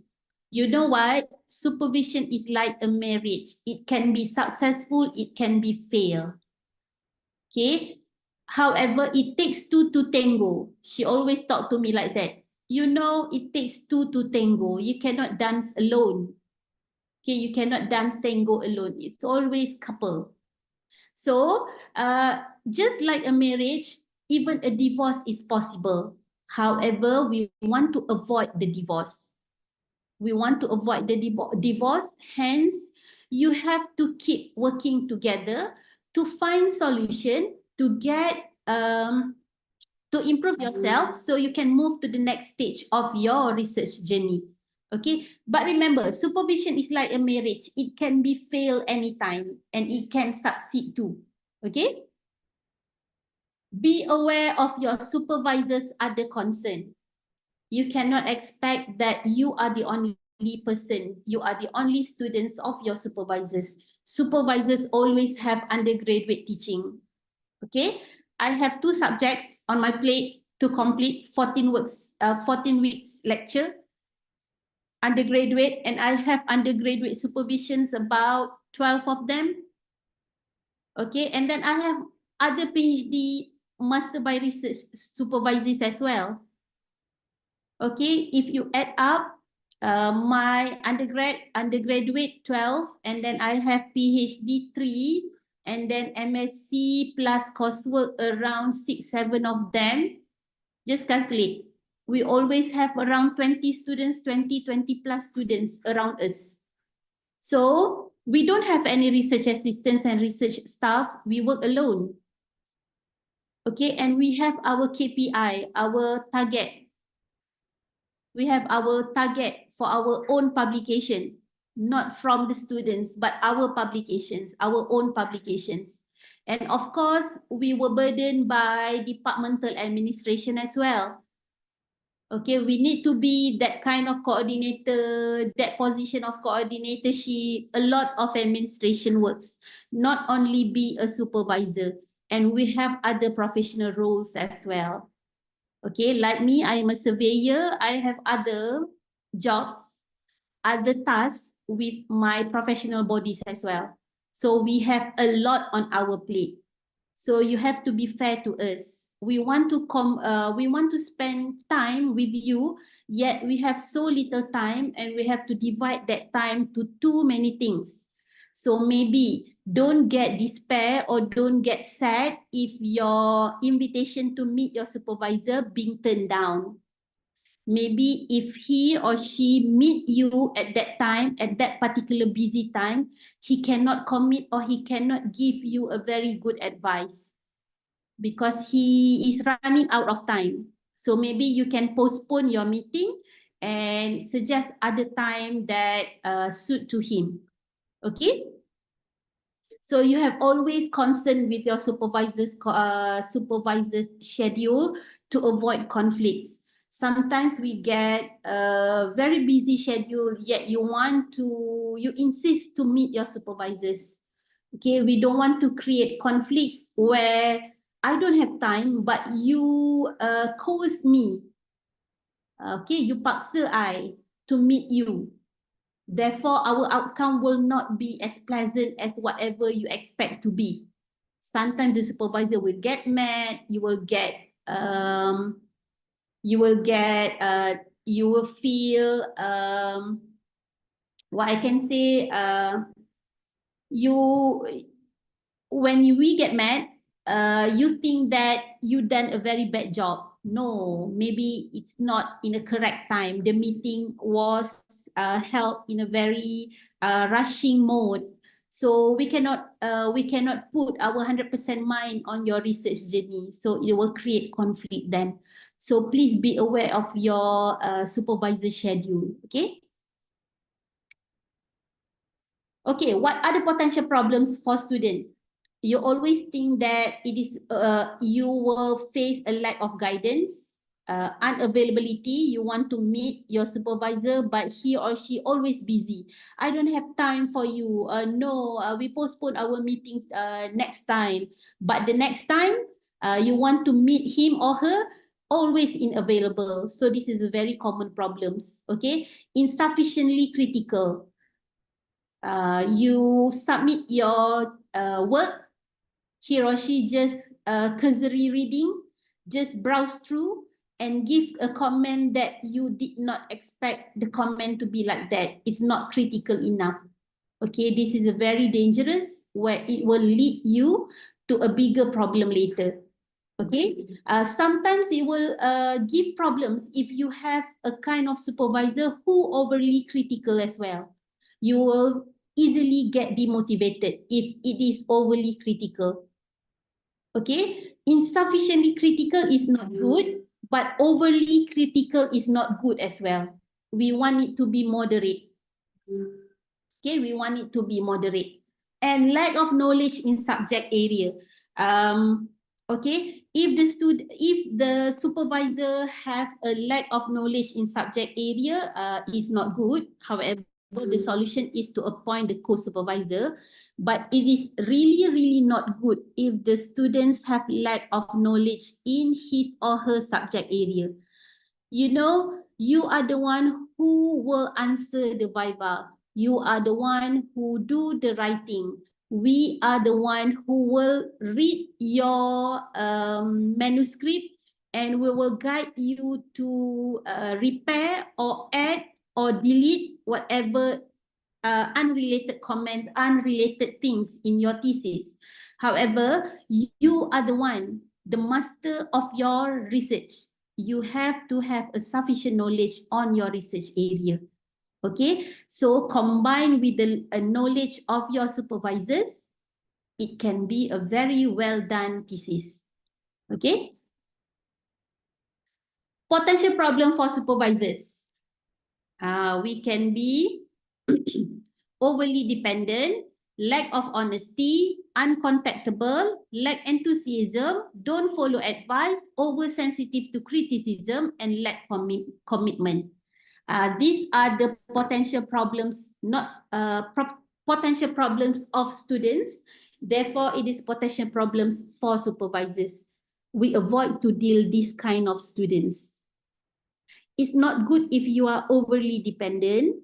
you know what? Supervision is like a marriage. It can be successful, it can be fail. Okay. However, it takes two to tango. She always talk to me like that. You know, it takes two to tango. You cannot dance alone. Okay, you cannot dance tango alone. It's always couple. So, just like a marriage, even a divorce is possible. However, we want to avoid the divorce. We want to avoid the divorce. Hence, you have to keep working together to find solution to get to improve yourself so you can move to the next stage of your research journey. Okay, but remember, supervision is like a marriage. It can be fail anytime and it can succeed too. Okay, be aware of your supervisor's other concern. You cannot expect that you are the only person, you are the only students of your supervisors. Supervisors always have undergraduate teaching. Okay, I have 2 subjects on my plate to complete 14 weeks lecture, undergraduate, and I have undergraduate supervisions about 12 of them. Okay, and then I have other PhD master by research supervisors as well. Okay, if you add up, My undergraduate 12, and then I have PhD 3, and then MSc plus coursework around 6, 7 of them. Just calculate. We always have around 20 students, 20 plus students around us. So we don't have any research assistants and research staff. We work alone. Okay, and we have our KPI, our target. We have our target for our own publication, not from the students, but our publications, our own publications. And of course, we were burdened by departmental administration as well. Okay, we need to be that kind of coordinator, that position of coordinatorship, a lot of administration works, not only be a supervisor. And we have other professional roles as well. Okay, like me, I am a surveyor. I have other jobs, other tasks with my professional bodies as well. So we have a lot on our plate. So you have to be fair to us. We want to spend time with you, yet we have so little time and we have to divide that time to too many things. So maybe don't get despair or don't get sad if your invitation to meet your supervisor being turned down. Maybe if he or she meet you at that time, at that particular busy time, he cannot commit or he cannot give you a very good advice because he is running out of time. So maybe you can postpone your meeting and suggest other time that suit to him. Okay? So you have always concern with your supervisor's schedule to avoid conflicts. Sometimes we get a very busy schedule, yet you insist to meet your supervisors. Okay, we don't want to create conflicts where I don't have time, but you coerce me. Okay, you paksa I to meet you. Therefore, our outcome will not be as pleasant as whatever you expect to be. Sometimes the supervisor will get mad. You will feel what I can say. When we get mad, you think that you done a very bad job. No, maybe it's not in a correct time. The meeting was held in a very rushing mode. So we cannot put our 100% mind on your research journey. So it will create conflict then. So please be aware of your supervisor schedule. Okay. Okay, what are the potential problems for student? You always think that it is you will face a lack of guidance, unavailability. You want to meet your supervisor, but he or she always busy. I don't have time for you. No, we postpone our meeting next time. But the next time you want to meet him or her, always unavailable. So this is a very common problems. Okay, insufficiently critical. You submit your work, he or she just cursory reading, just browse through and give a comment that you did not expect the comment to be like that. It's not critical enough. Okay, this is a very dangerous where it will lead you to a bigger problem later. Okay, sometimes it will give problems if you have a kind of supervisor who overly critical as well. You will easily get demotivated if it is overly critical. Okay, insufficiently critical is not good, but overly critical is not good as well. We want it to be moderate. Okay, we want it to be moderate. And lack of knowledge in subject area. Okay, if the supervisor have a lack of knowledge in subject area, is not good. However, the solution is to appoint the co-supervisor. But it is really not good if the students have lack of knowledge in his or her subject area. You know, you are the one who will answer the viva. You are the one who do the writing. We are the one who will read your manuscript and we will guide you to repair or add or delete whatever unrelated comments, unrelated things in your thesis. However, you are the one, the master of your research. You have to have a sufficient knowledge on your research area. Okay, so combined with the knowledge of your supervisors, it can be a very well done thesis. Okay. Potential problem for supervisors. We can be overly dependent, lack of honesty, uncontactable, lack enthusiasm, don't follow advice, oversensitive to criticism, and lack commitment. These are the potential problems, not potential problems of students. Therefore, it is potential problems for supervisors. We avoid to deal this kind of students. It's not good if you are overly dependent.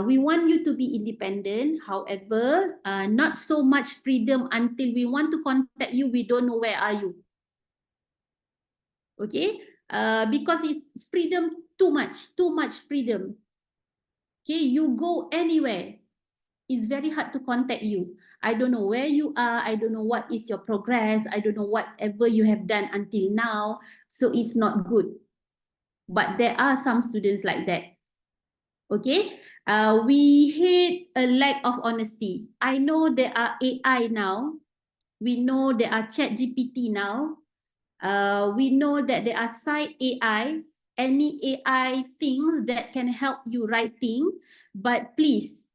We want you to be independent. However, not so much freedom until we want to contact you, we don't know where are you. Okay? Because it's freedom too much freedom. Okay, you go anywhere. It's very hard to contact you. I don't know where you are. I don't know what is your progress. I don't know whatever you have done until now. So it's not good. But there are some students like that. Okay, we hate a lack of honesty. I know there are AI now. We know there are ChatGPT now. We know that there are side AI, any AI things that can help you writing, but please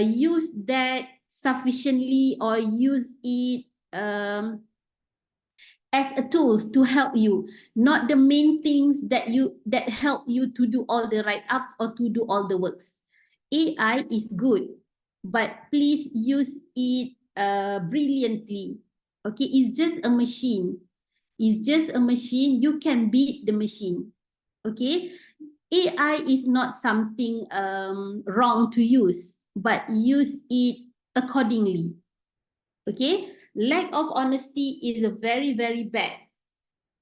use that sufficiently or use it as a tools to help you, not the main things that help you to do all the write-ups or to do all the works. AI is good, but please use it brilliantly. Okay, it's just a machine. It's just a machine. You can beat the machine. Okay, AI is not something wrong to use, but use it accordingly. Okay, lack of honesty is a very, very bad.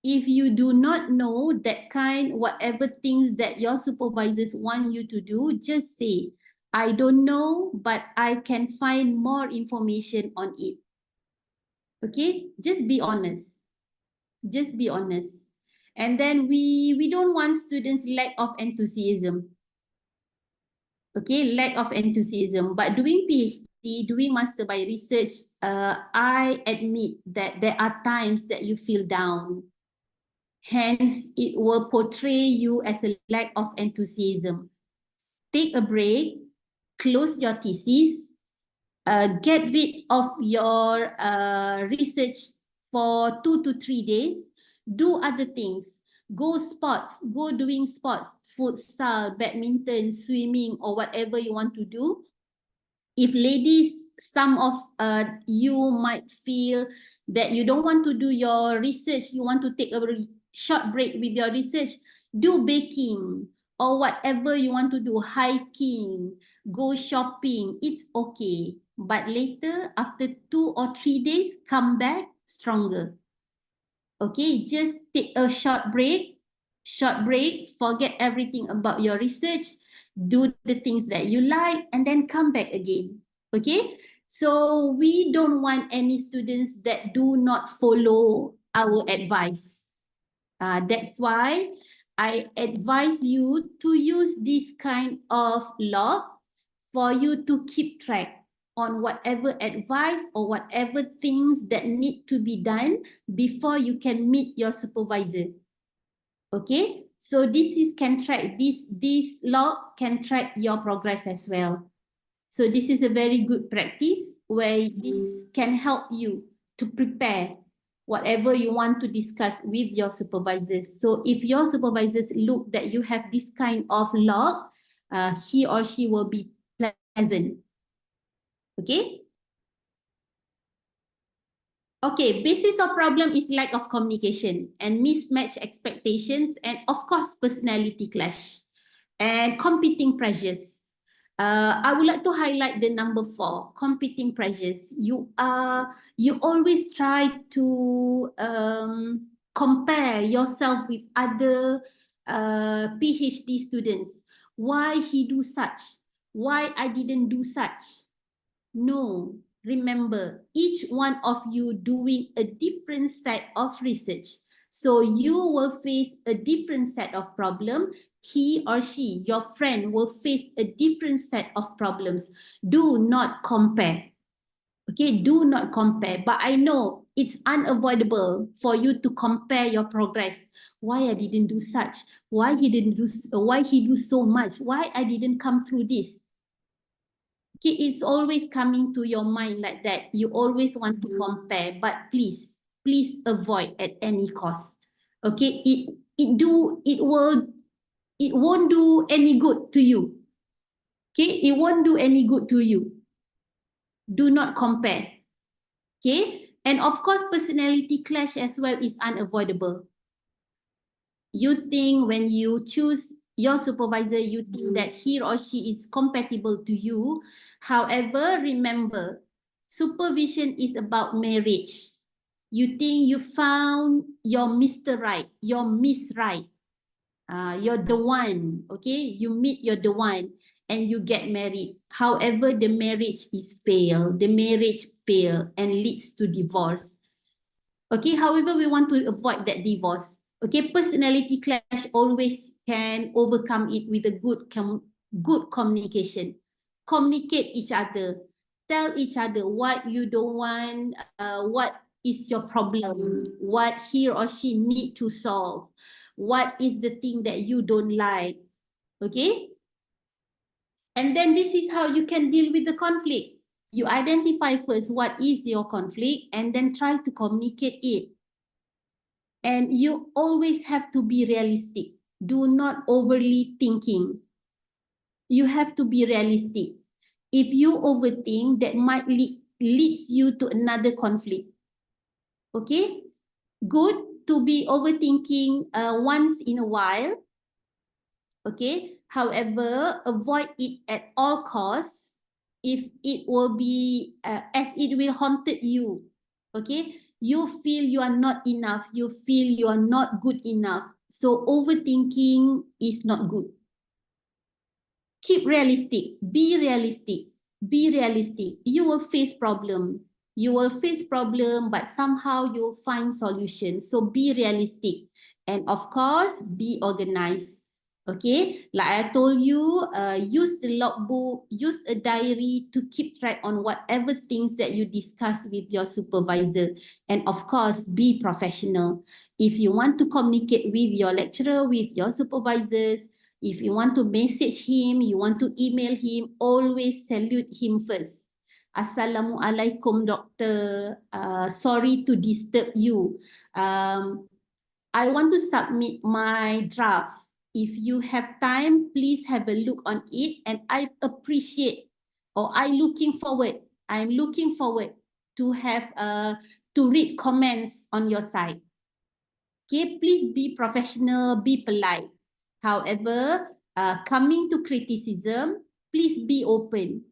If you do not know that whatever things that your supervisors want you to do, just say, I don't know, but I can find more information on it. Okay, just be honest. Just be honest. And then we don't want students lack of enthusiasm. Okay, lack of enthusiasm. But doing PhD, doing master by research, I admit that there are times that you feel down. Hence, it will portray you as a lack of enthusiasm. Take a break, close your thesis, get rid of your research for 2 to 3 days, do other things, go sports, go doing sports, futsal, badminton, swimming, or whatever you want to do. If ladies, some of you might feel that you don't want to do your research, you want to take a short break with your research, do baking or whatever you want to do, hiking, go shopping, it's okay. But later, after 2 or 3 days, come back stronger. Okay, just take a short break, forget everything about your research, do the things that you like, and then come back again. Okay, so we don't want any students that do not follow our advice. That's why I advise you to use this kind of log for you to keep track on whatever advice or whatever things that need to be done before you can meet your supervisor. Okay, so this log can track your progress as well. So this is a very good practice where this can help you to prepare whatever you want to discuss with your supervisors. So if your supervisors look that you have this kind of log, he or she will be pleasant. Okay. Okay, basis of problem is lack of communication and mismatched expectations and of course personality clash and competing pressures. I would like to highlight the number 4, competing pressures. You always try to compare yourself with other PhD students, Why he do such? Why I didn't do such? No. Remember, each one of you doing a different set of research. So you will face a different set of problem. He or she, your friend, will face a different set of problems. Do not compare. Okay, do not compare. But I know it's unavoidable for you to compare your progress. Why I didn't do such? Why he didn't do? Why he do so much? Why I didn't come through this? Okay, it's always coming to your mind like that. You always want to compare, but please avoid at any cost. Okay, it won't do any good to you. Okay, it won't do any good to you. Do not compare. Okay, and of course, personality clash as well is unavoidable. You think when you choose your supervisor, you think that he or she is compatible to you. However, remember, supervision is about marriage. You think you found your Mr. Right, your Miss Right. You're the one, okay? You meet you're the one and you get married. However, the marriage is failed. The marriage failed and leads to divorce. Okay, however, we want to avoid that divorce. Okay, personality clash always can overcome it with a good communication. Communicate each other. Tell each other what you don't want, what is your problem, what he or she need to solve, what is the thing that you don't like. Okay? And then this is how you can deal with the conflict. You identify first what is your conflict and then try to communicate it. And you always have to be realistic. Do not overly thinking. You have to be realistic. If you overthink, that might leads you to another conflict. Okay? Good to be overthinking once in a while. Okay? However, avoid it at all costs if it will be, as it will haunt you. Okay? You feel you are not enough. You feel you are not good enough. So overthinking is not good. Keep realistic. Be realistic. Be realistic. You will face problem. You will face problem, but somehow you'll find solution. So be realistic. And of course, be organized. Okay, like I told you, use the logbook, use a diary to keep track on whatever things that you discuss with your supervisor. And of course, be professional. If you want to communicate with your lecturer, with your supervisors, if you want to message him, you want to email him, always salute him first. Assalamualaikum, doctor. Sorry to disturb you. I want to submit my draft. If you have time, please have a look on it, and I appreciate, or I'm looking forward to have to read comments on your side. Okay, please be professional, be polite. However, coming to criticism, please be open.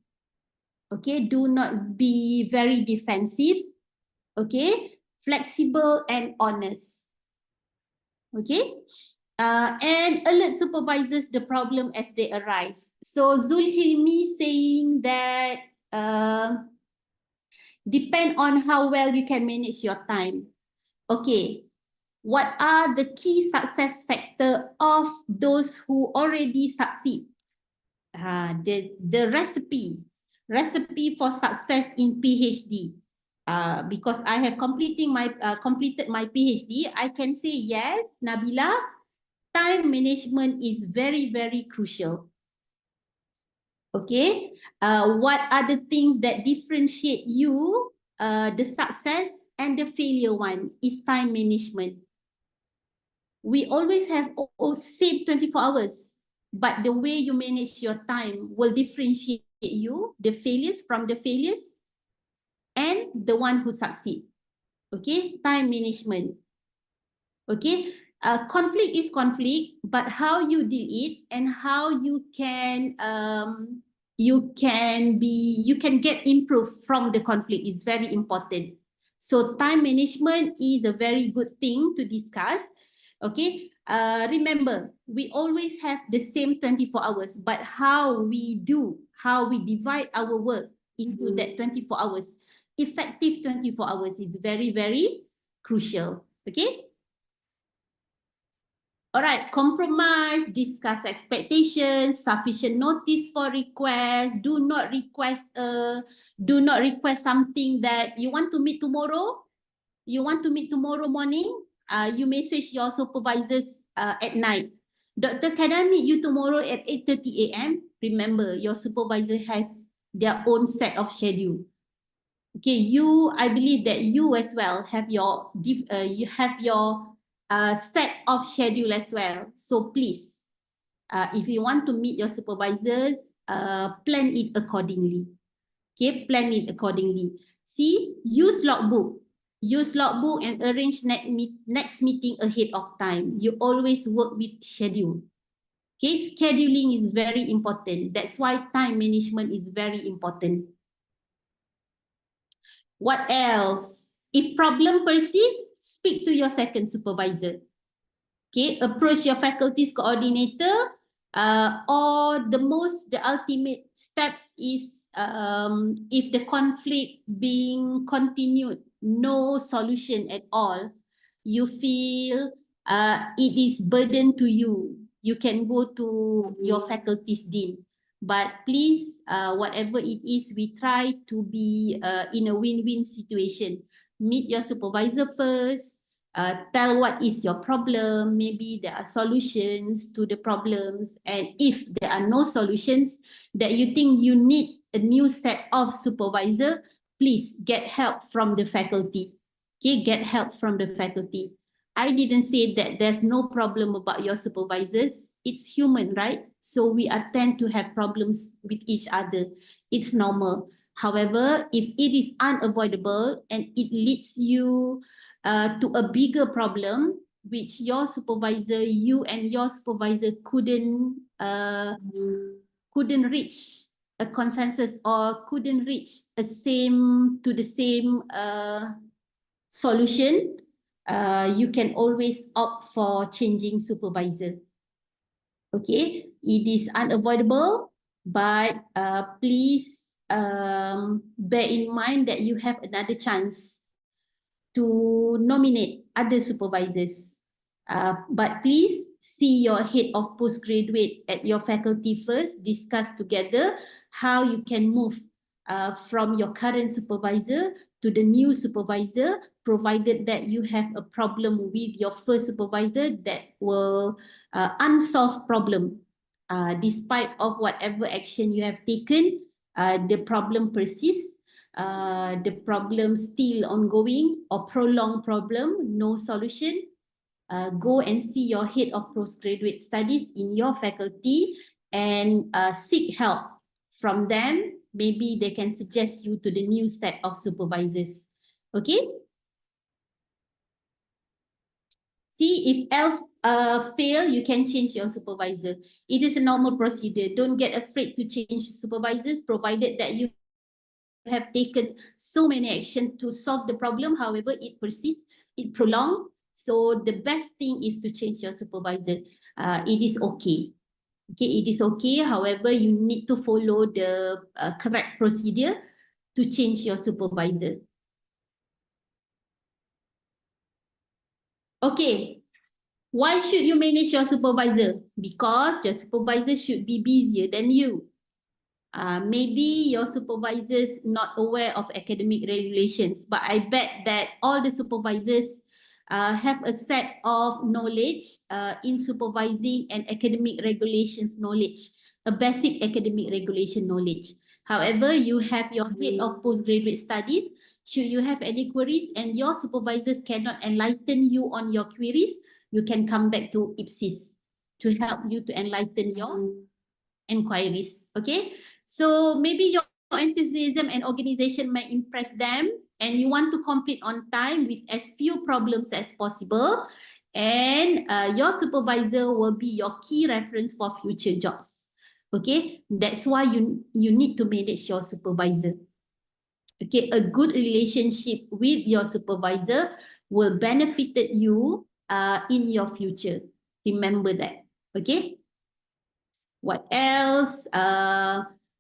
Okay, do not be very defensive. Okay, flexible and honest. Okay. And alert supervisors the problem as they arise. So Zulhilmi saying that depend on how well you can manage your time. Okay, what are the key success factor of those who already succeed? The recipe for success in PhD. Because I have completed my PhD, I can say yes, Nabila, time management is very, very crucial. Okay, what are the things that differentiate you, the success and the failure one is time management. We always have same 24 hours, but the way you manage your time will differentiate you, the failures from the failures and the one who succeed. Okay, time management. Okay, conflict is conflict, but how you deal it and how you can get improved from the conflict is very important. So time management is a very good thing to discuss. Okay, remember, we always have the same 24 hours, but how we divide our work into that 24 hours, effective 24 hours is very, very crucial. Okay. All right, compromise, discuss expectations, sufficient notice for request. Do not request something that you want to meet tomorrow. You want to meet tomorrow morning. You message your supervisors at night. Doctor, can I meet you tomorrow at 8:30 a.m.? Remember, your supervisor has their own set of schedule. Okay, I believe that you as well have your set of schedule as well. So please, if you want to meet your supervisors, plan it accordingly. Okay, plan it accordingly. See, use logbook. Use logbook and arrange next meeting ahead of time. You always work with schedule. Okay, scheduling is very important. That's why time management is very important. What else? If problem persists, speak to your second supervisor. Okay, approach your faculty's coordinator, or the ultimate steps is if the conflict being continued, no solution at all, you feel it is burden to you, you can go to your faculty's dean. But please, whatever it is, we try to be in a win-win situation. Meet your supervisor first, tell what is your problem, maybe there are solutions to the problems, and if there are no solutions that you think you need a new set of supervisor, please get help from the faculty. Okay, get help from the faculty. I didn't say that there's no problem about your supervisors. It's human, right? So we tend to have problems with each other. It's normal. However, if it is unavoidable and it leads you to a bigger problem, which you and your supervisor couldn't reach a consensus or couldn't reach the same solution, you can always opt for changing supervisor. Okay, it is unavoidable, but please bear in mind that you have another chance to nominate other supervisors. But please see your head of postgraduate at your faculty first, discuss together how you can move from your current supervisor to the new supervisor, provided that you have a problem with your first supervisor that will unsolved problem. Despite of whatever action you have taken, the problem persists, the problem still ongoing or prolonged problem, no solution, go and see your head of postgraduate studies in your faculty and seek help from them. Maybe they can suggest you to the new set of supervisors. Okay? See, if else fail, you can change your supervisor. It is a normal procedure. Don't get afraid to change supervisors, provided that you have taken so many actions to solve the problem. However, it persists, it prolongs. So the best thing is to change your supervisor. It is okay. Okay, it is okay. However, you need to follow the correct procedure to change your supervisor. Okay. Why should you manage your supervisor? Because your supervisor should be busier than you. Maybe your supervisors not aware of academic regulations, but I bet that all the supervisors have a set of knowledge in supervising and academic regulations knowledge, a basic academic regulation knowledge. However, you have your head of postgraduate studies. Should you have any queries and your supervisors cannot enlighten you on your queries, you can come back to IPSIS to help you to enlighten your inquiries. Okay, so maybe your enthusiasm and organization might impress them and you want to complete on time with as few problems as possible, and your supervisor will be your key reference for future jobs. Okay, that's why you need to manage your supervisor. Okay, a good relationship with your supervisor will benefit you in your future. Remember that. Okay. What else?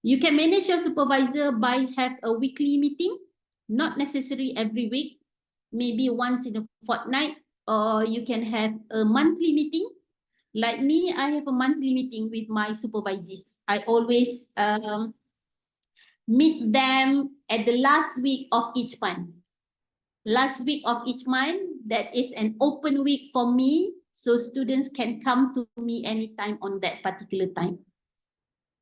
You can manage your supervisor by have a weekly meeting, not necessarily every week, maybe once in a fortnight, or you can have a monthly meeting. Like me, I have a monthly meeting with my supervisors. I always meet them at the last week of each month. Last week of each month, that is an open week for me, so students can come to me anytime on that particular time.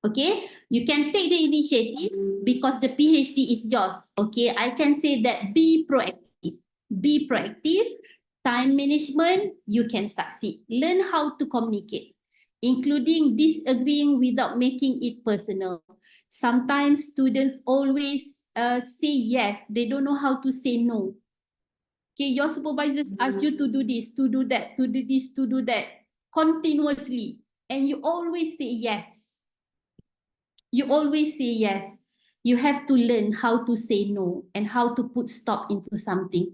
Okay, you can take the initiative because the PhD is yours. Okay, I can say that be proactive. Be proactive. Time management, you can succeed. Learn how to communicate, including disagreeing without making it personal. Sometimes students always say yes. They don't know how to say no. Okay, your supervisors ask you to do this, to do that, to do this, to do that continuously. And you always say yes. You always say yes. You have to learn how to say no and how to put stop into something.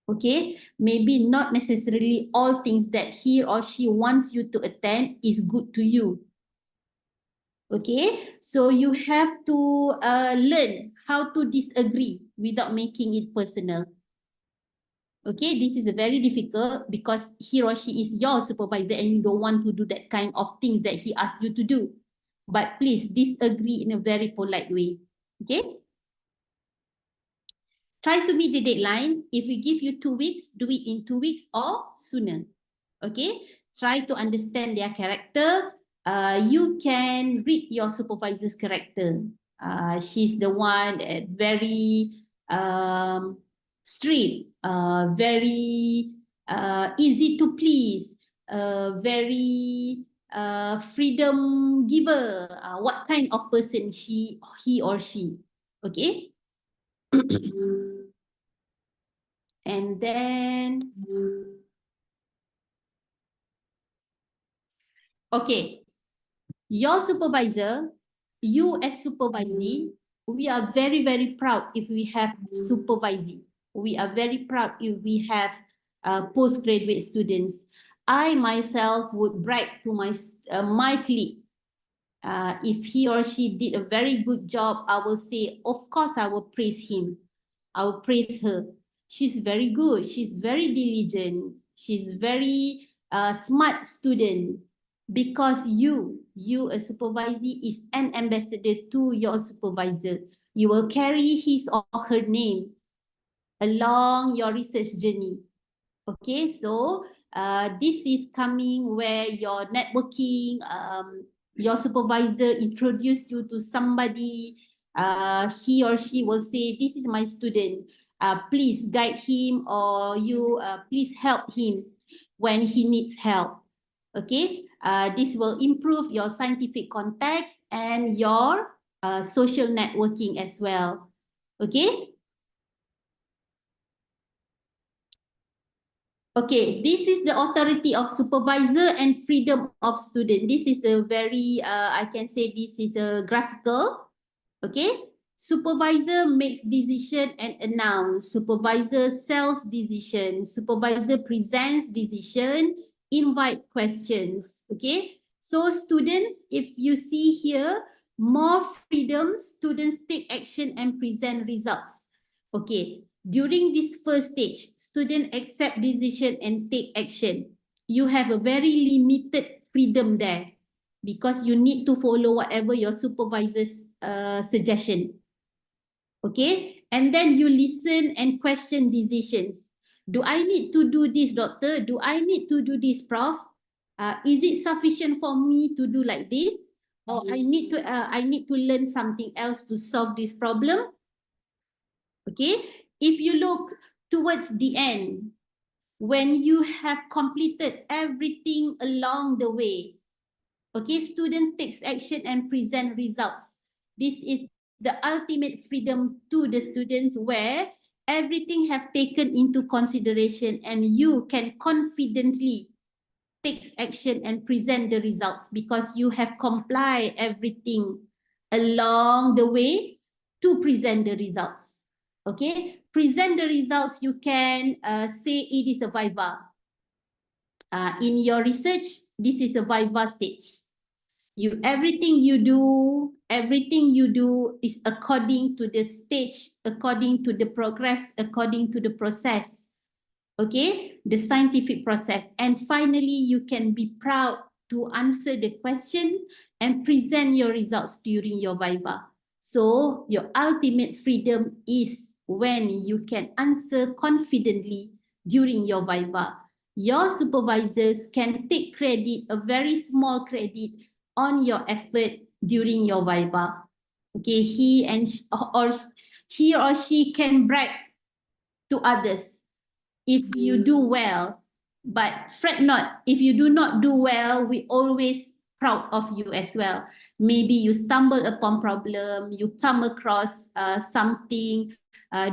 Okay, maybe not necessarily all things that he or she wants you to attend is good to you. Okay, so you have to learn how to disagree without making it personal. Okay, this is very difficult because he or she is your supervisor and you don't want to do that kind of thing that he asks you to do. But please disagree in a very polite way. Okay. Try to meet the deadline. If we give you 2 weeks, do it in 2 weeks or sooner. Okay. Try to understand their character. You can read your supervisor's character. She's the one that very strict, very easy to please, very freedom giver. What kind of person he or she? Okay. And then, okay, your supervisor, you as supervisee, we are very, very proud if we have supervisee. We are very proud if we have postgraduate students. I myself would brag to my colleague. If he or she did a very good job, I will say, of course, I will praise him. I will praise her. She's very good. She's very diligent. She's very smart student. Because you a supervisor, is an ambassador to your supervisor. You will carry his or her name along your research journey. Okay, so this is coming where your networking, your supervisor introduce you to somebody, he or she will say, this is my student, please guide him, or you please help him when he needs help. Okay, this will improve your scientific context and your social networking as well. Okay. Okay, this is the authority of supervisor and freedom of student. This is a very, I can say this is a graphical. Okay, supervisor makes decision and announce. Supervisor sells decision. Supervisor presents decision, invite questions. Okay, so students, if you see here, more freedom, students take action and present results. Okay, during this first stage, student accept decision and take action. You have a very limited freedom there because you need to follow whatever your supervisor's suggestion. Okay, and then you listen and question decisions. Do I need to do this, doctor? Do I need to do this, prof? Is it sufficient for me to do like this? Or I need to learn something else to solve this problem? Okay, if you look towards the end, when you have completed everything along the way, okay, student takes action and present results. This is the ultimate freedom to the students where everything have taken into consideration and you can confidently take action and present the results because you have complied everything along the way to present the results. Okay, present the results, you can say it is a viva. In your research, this is a viva stage. Everything you do is according to the stage, according to the progress, according to the process. Okay, the scientific process. And finally, you can be proud to answer the question and present your results during your viva. So your ultimate freedom is when you can answer confidently during your viva. Your supervisors can take credit, a very small credit, on your effort during your viva. Okay, he or she can brag to others if you do well, but fret not. If you do not do well, we always proud of you as well. Maybe you stumble upon problem, you come across something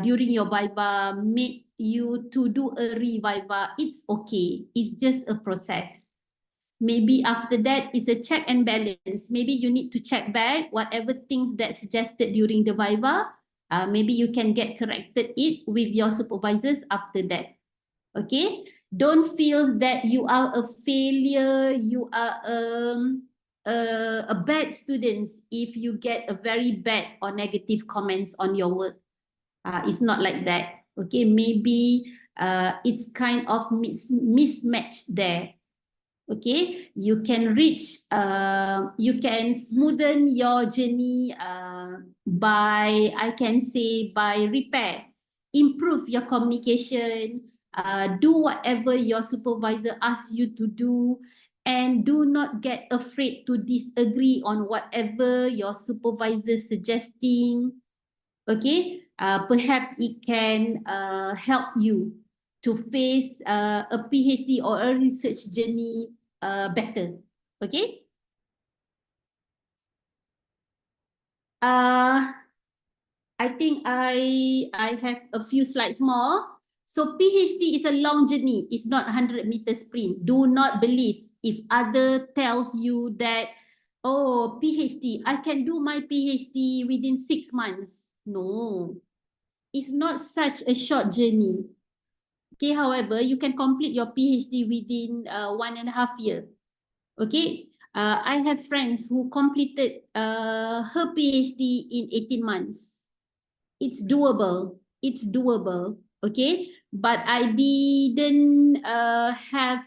during your viva, make you to do a reviva. It's okay. It's just a process. Maybe after that is a check and balance. Maybe you need to check back whatever things that suggested during the viva. Maybe you can get corrected it with your supervisors after that. Okay, don't feel that you are a failure, you are a bad student if you get a very bad or negative comments on your work. It's not like that. Okay, maybe it's kind of mismatched there. Okay, you can you can smoothen your journey by, I can say, by repair, improve your communication, do whatever your supervisor asks you to do, and do not get afraid to disagree on whatever your supervisor is suggesting. Okay, perhaps it can help you to face a PhD or a research journey better. Okay. I think I have a few slides more. So PhD is a long journey. It's not 100-meter sprint. Do not believe if other tells you that, oh, PhD, I can do my PhD within 6 months. No, it's not such a short journey. Okay, however, you can complete your PhD within 1.5 years. Okay, I have friends who completed her PhD in 18 months. It's doable. It's doable. Okay, but I didn't have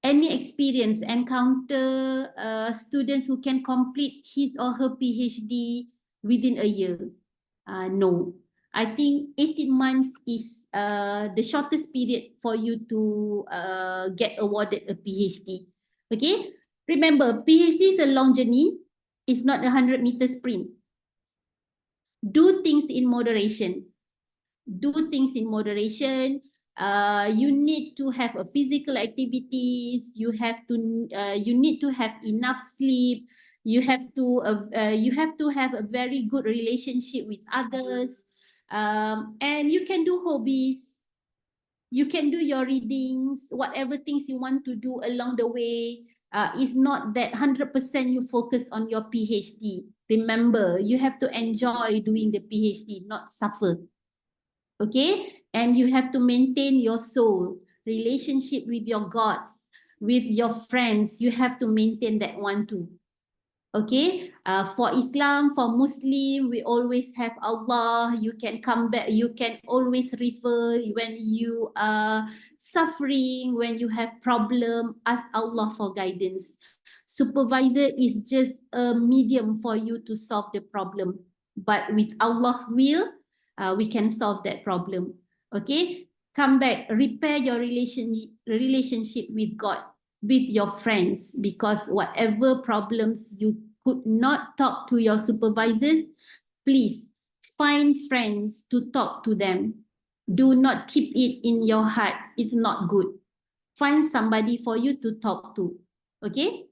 any experience encounter students who can complete his or her PhD within a year. No, I think 18 months is the shortest period for you to get awarded a PhD. Okay, remember, PhD is a long journey. It's not a 100-meter sprint. Do things in moderation. Do things in moderation. You need to have a physical activities. You need to have enough sleep. You have to have a very good relationship with others. And you can do hobbies. You can do your readings, whatever things you want to do along the way. It's not that 100% you focus on your PhD. Remember, you have to enjoy doing the PhD, not suffer. Okay, and you have to maintain your soul, relationship with your gods, with your friends. You have to maintain that one too. Okay, for Islam, for Muslim, we always have Allah. You can come back, you can always refer when you are suffering, when you have problem, ask Allah for guidance. Supervisor is just a medium for you to solve the problem, but with Allah's will, we can solve that problem. Okay, come back, repair your relationship with God, with your friends, because whatever problems you could not talk to your supervisors, please find friends to talk to them. Do not keep it in your heart. It's not good. Find somebody for you to talk to. Okay?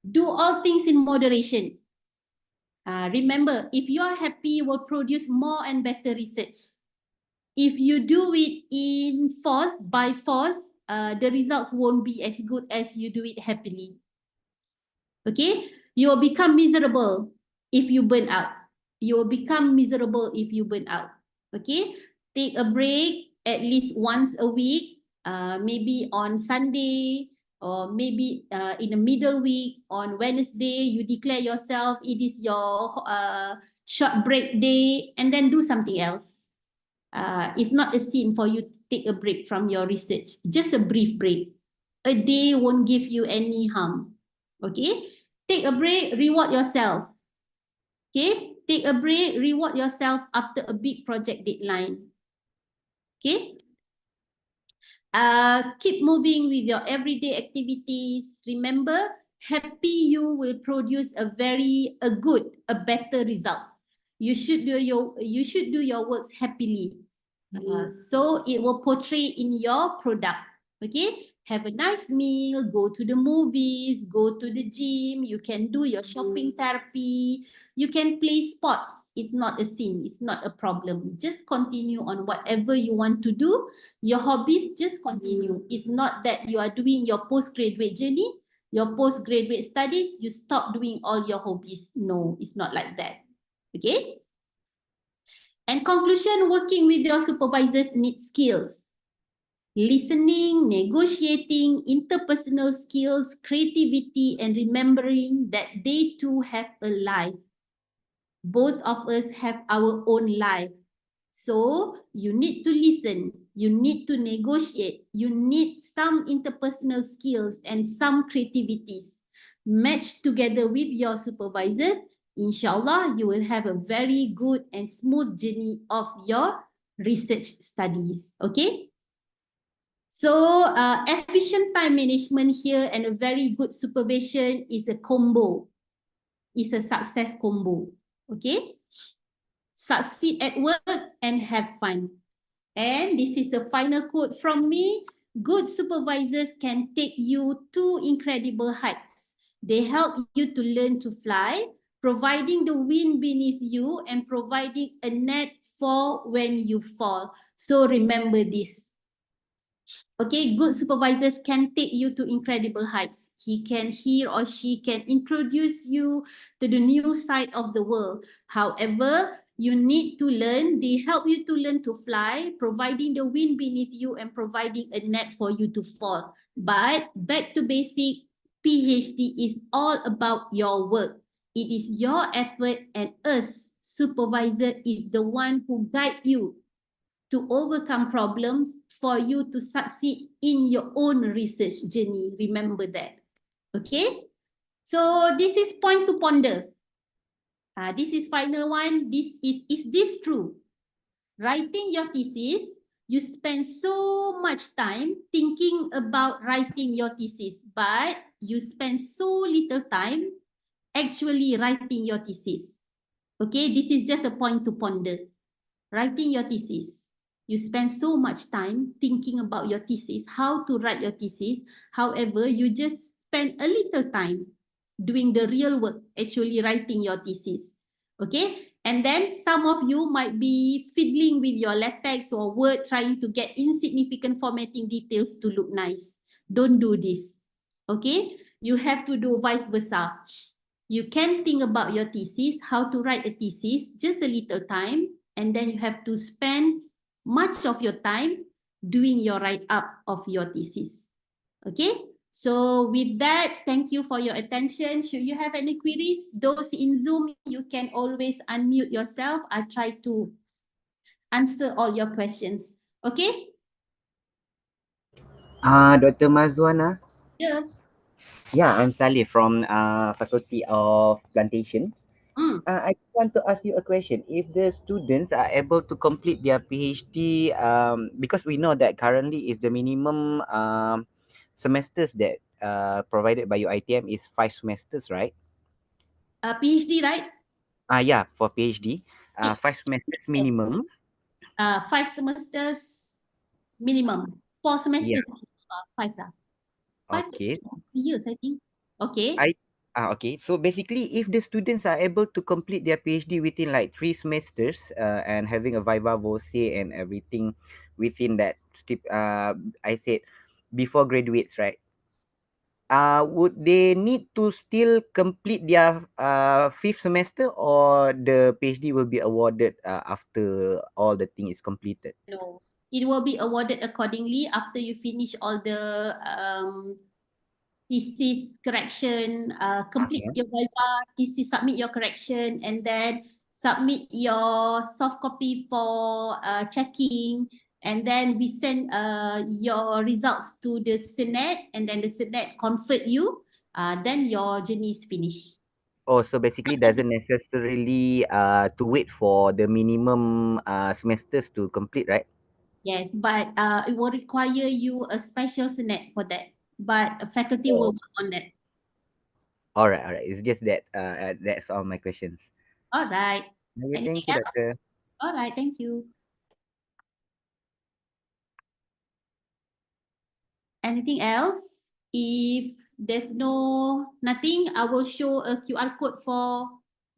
Do all things in moderation. Remember, if you are happy, you will produce more and better research. If you do it in force, by force, the results won't be as good as you do it happily. Okay, you will become miserable if you burn out. You will become miserable if you burn out. Okay, take a break at least once a week, maybe on Sunday, or maybe in the middle week on Wednesday, you declare yourself it is your short break day, and then do something else. It's not a sin for you to take a break from your research, just a brief break. A day won't give you any harm. Okay, take a break, reward yourself. Okay, take a break, reward yourself after a big project deadline. Okay, keep moving with your everyday activities. Remember, happy you will produce a better results. You should do your works happily. So it will portray in your product. Okay, have a nice meal, go to the movies, go to the gym, you can do your shopping therapy, you can play sports. It's not a sin, it's not a problem. Just continue on whatever you want to do. Your hobbies, just continue. It's not that you are doing your postgraduate journey, your postgraduate studies, you stop doing all your hobbies. No, it's not like that. Okay? And conclusion, working with your supervisors needs skills. Listening, negotiating, interpersonal skills, creativity, and remembering that they too have a life. Both of us have our own life. So you need to listen, you need to negotiate, you need some interpersonal skills and some creativities. Match together with your supervisor, inshallah, you will have a very good and smooth journey of your research studies. Okay? So efficient time management here and a very good supervision is a combo. It's a success combo. Okay? Succeed at work and have fun. And this is the final quote from me. Good supervisors can take you to incredible heights. They help you to learn to fly, providing the wind beneath you and providing a net for when you fall. So remember this. Okay, good supervisors can take you to incredible heights. He or she can introduce you to the new side of the world. However, you need to learn. They help you to learn to fly, providing the wind beneath you and providing a net for you to fall. But back to basic, PhD is all about your work. It is your effort, and us, supervisor, is the one who guide you to overcome problems for you to succeed in your own research journey. Remember that. Okay? So this is point to ponder. This is final one. Is this true? Writing your thesis, you spend so much time thinking about writing your thesis, but you spend so little time actually writing your thesis. Okay, this is just a point to ponder. Writing your thesis. You spend so much time thinking about your thesis, how to write your thesis. However, you just spend a little time doing the real work, actually writing your thesis. Okay? And then some of you might be fiddling with your LaTeX or Word, trying to get insignificant formatting details to look nice. Don't do this. Okay? You have to do vice versa. You can think about your thesis, how to write a thesis, just a little time, and then you have to spend much of your time doing your write-up of your thesis. Okay? So with that, thank you for your attention. Should you have any queries, those in Zoom, you can always unmute yourself. I try to answer all your questions. Okay? Dr. Mazzuana. Yeah. Yeah, I'm Salih from Faculty of Plantation. Mm. I want to ask you a question. If the students are able to complete their PhD, because we know that currently is the minimum semesters that provided by your ITM is 5 semesters, right? PhD, right? Yeah, for PhD, 5 semesters minimum. 5 semesters minimum. 4 semesters. Yeah. 5 lah. 5 Okay. years, I think. Okay. Okay. So basically, if the students are able to complete their PhD within like 3 semesters and having a viva voce and everything within that I said before graduates, right? Would they need to still complete their 5th semester, or the PhD will be awarded after all the thing is completed? No. it will be awarded accordingly after you finish all the thesis correction, complete Okay. your viva, thesis, submit your correction, and then submit your soft copy for checking. And then we send your results to the Senate, and then the Senate convert you. Then your journey is finished. Oh, so basically doesn't necessarily to wait for the minimum semesters to complete, right? Yes, but it will require you a special Senate for that. But faculty will Oh. work on that. All right, all right. It's just that that's all my questions. All right. Okay, Anything thank you, else? doctor. All right. Thank you. Anything else? If there's nothing, I will show a QR code for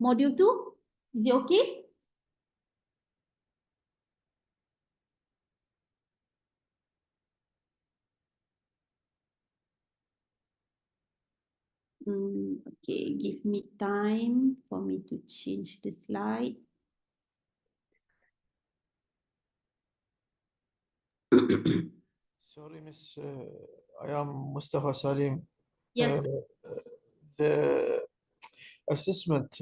module 2. Is it okay? Okay, give me time for me to change the slide. Sorry, Miss. I am Mustafa Salim. Yes. The assessment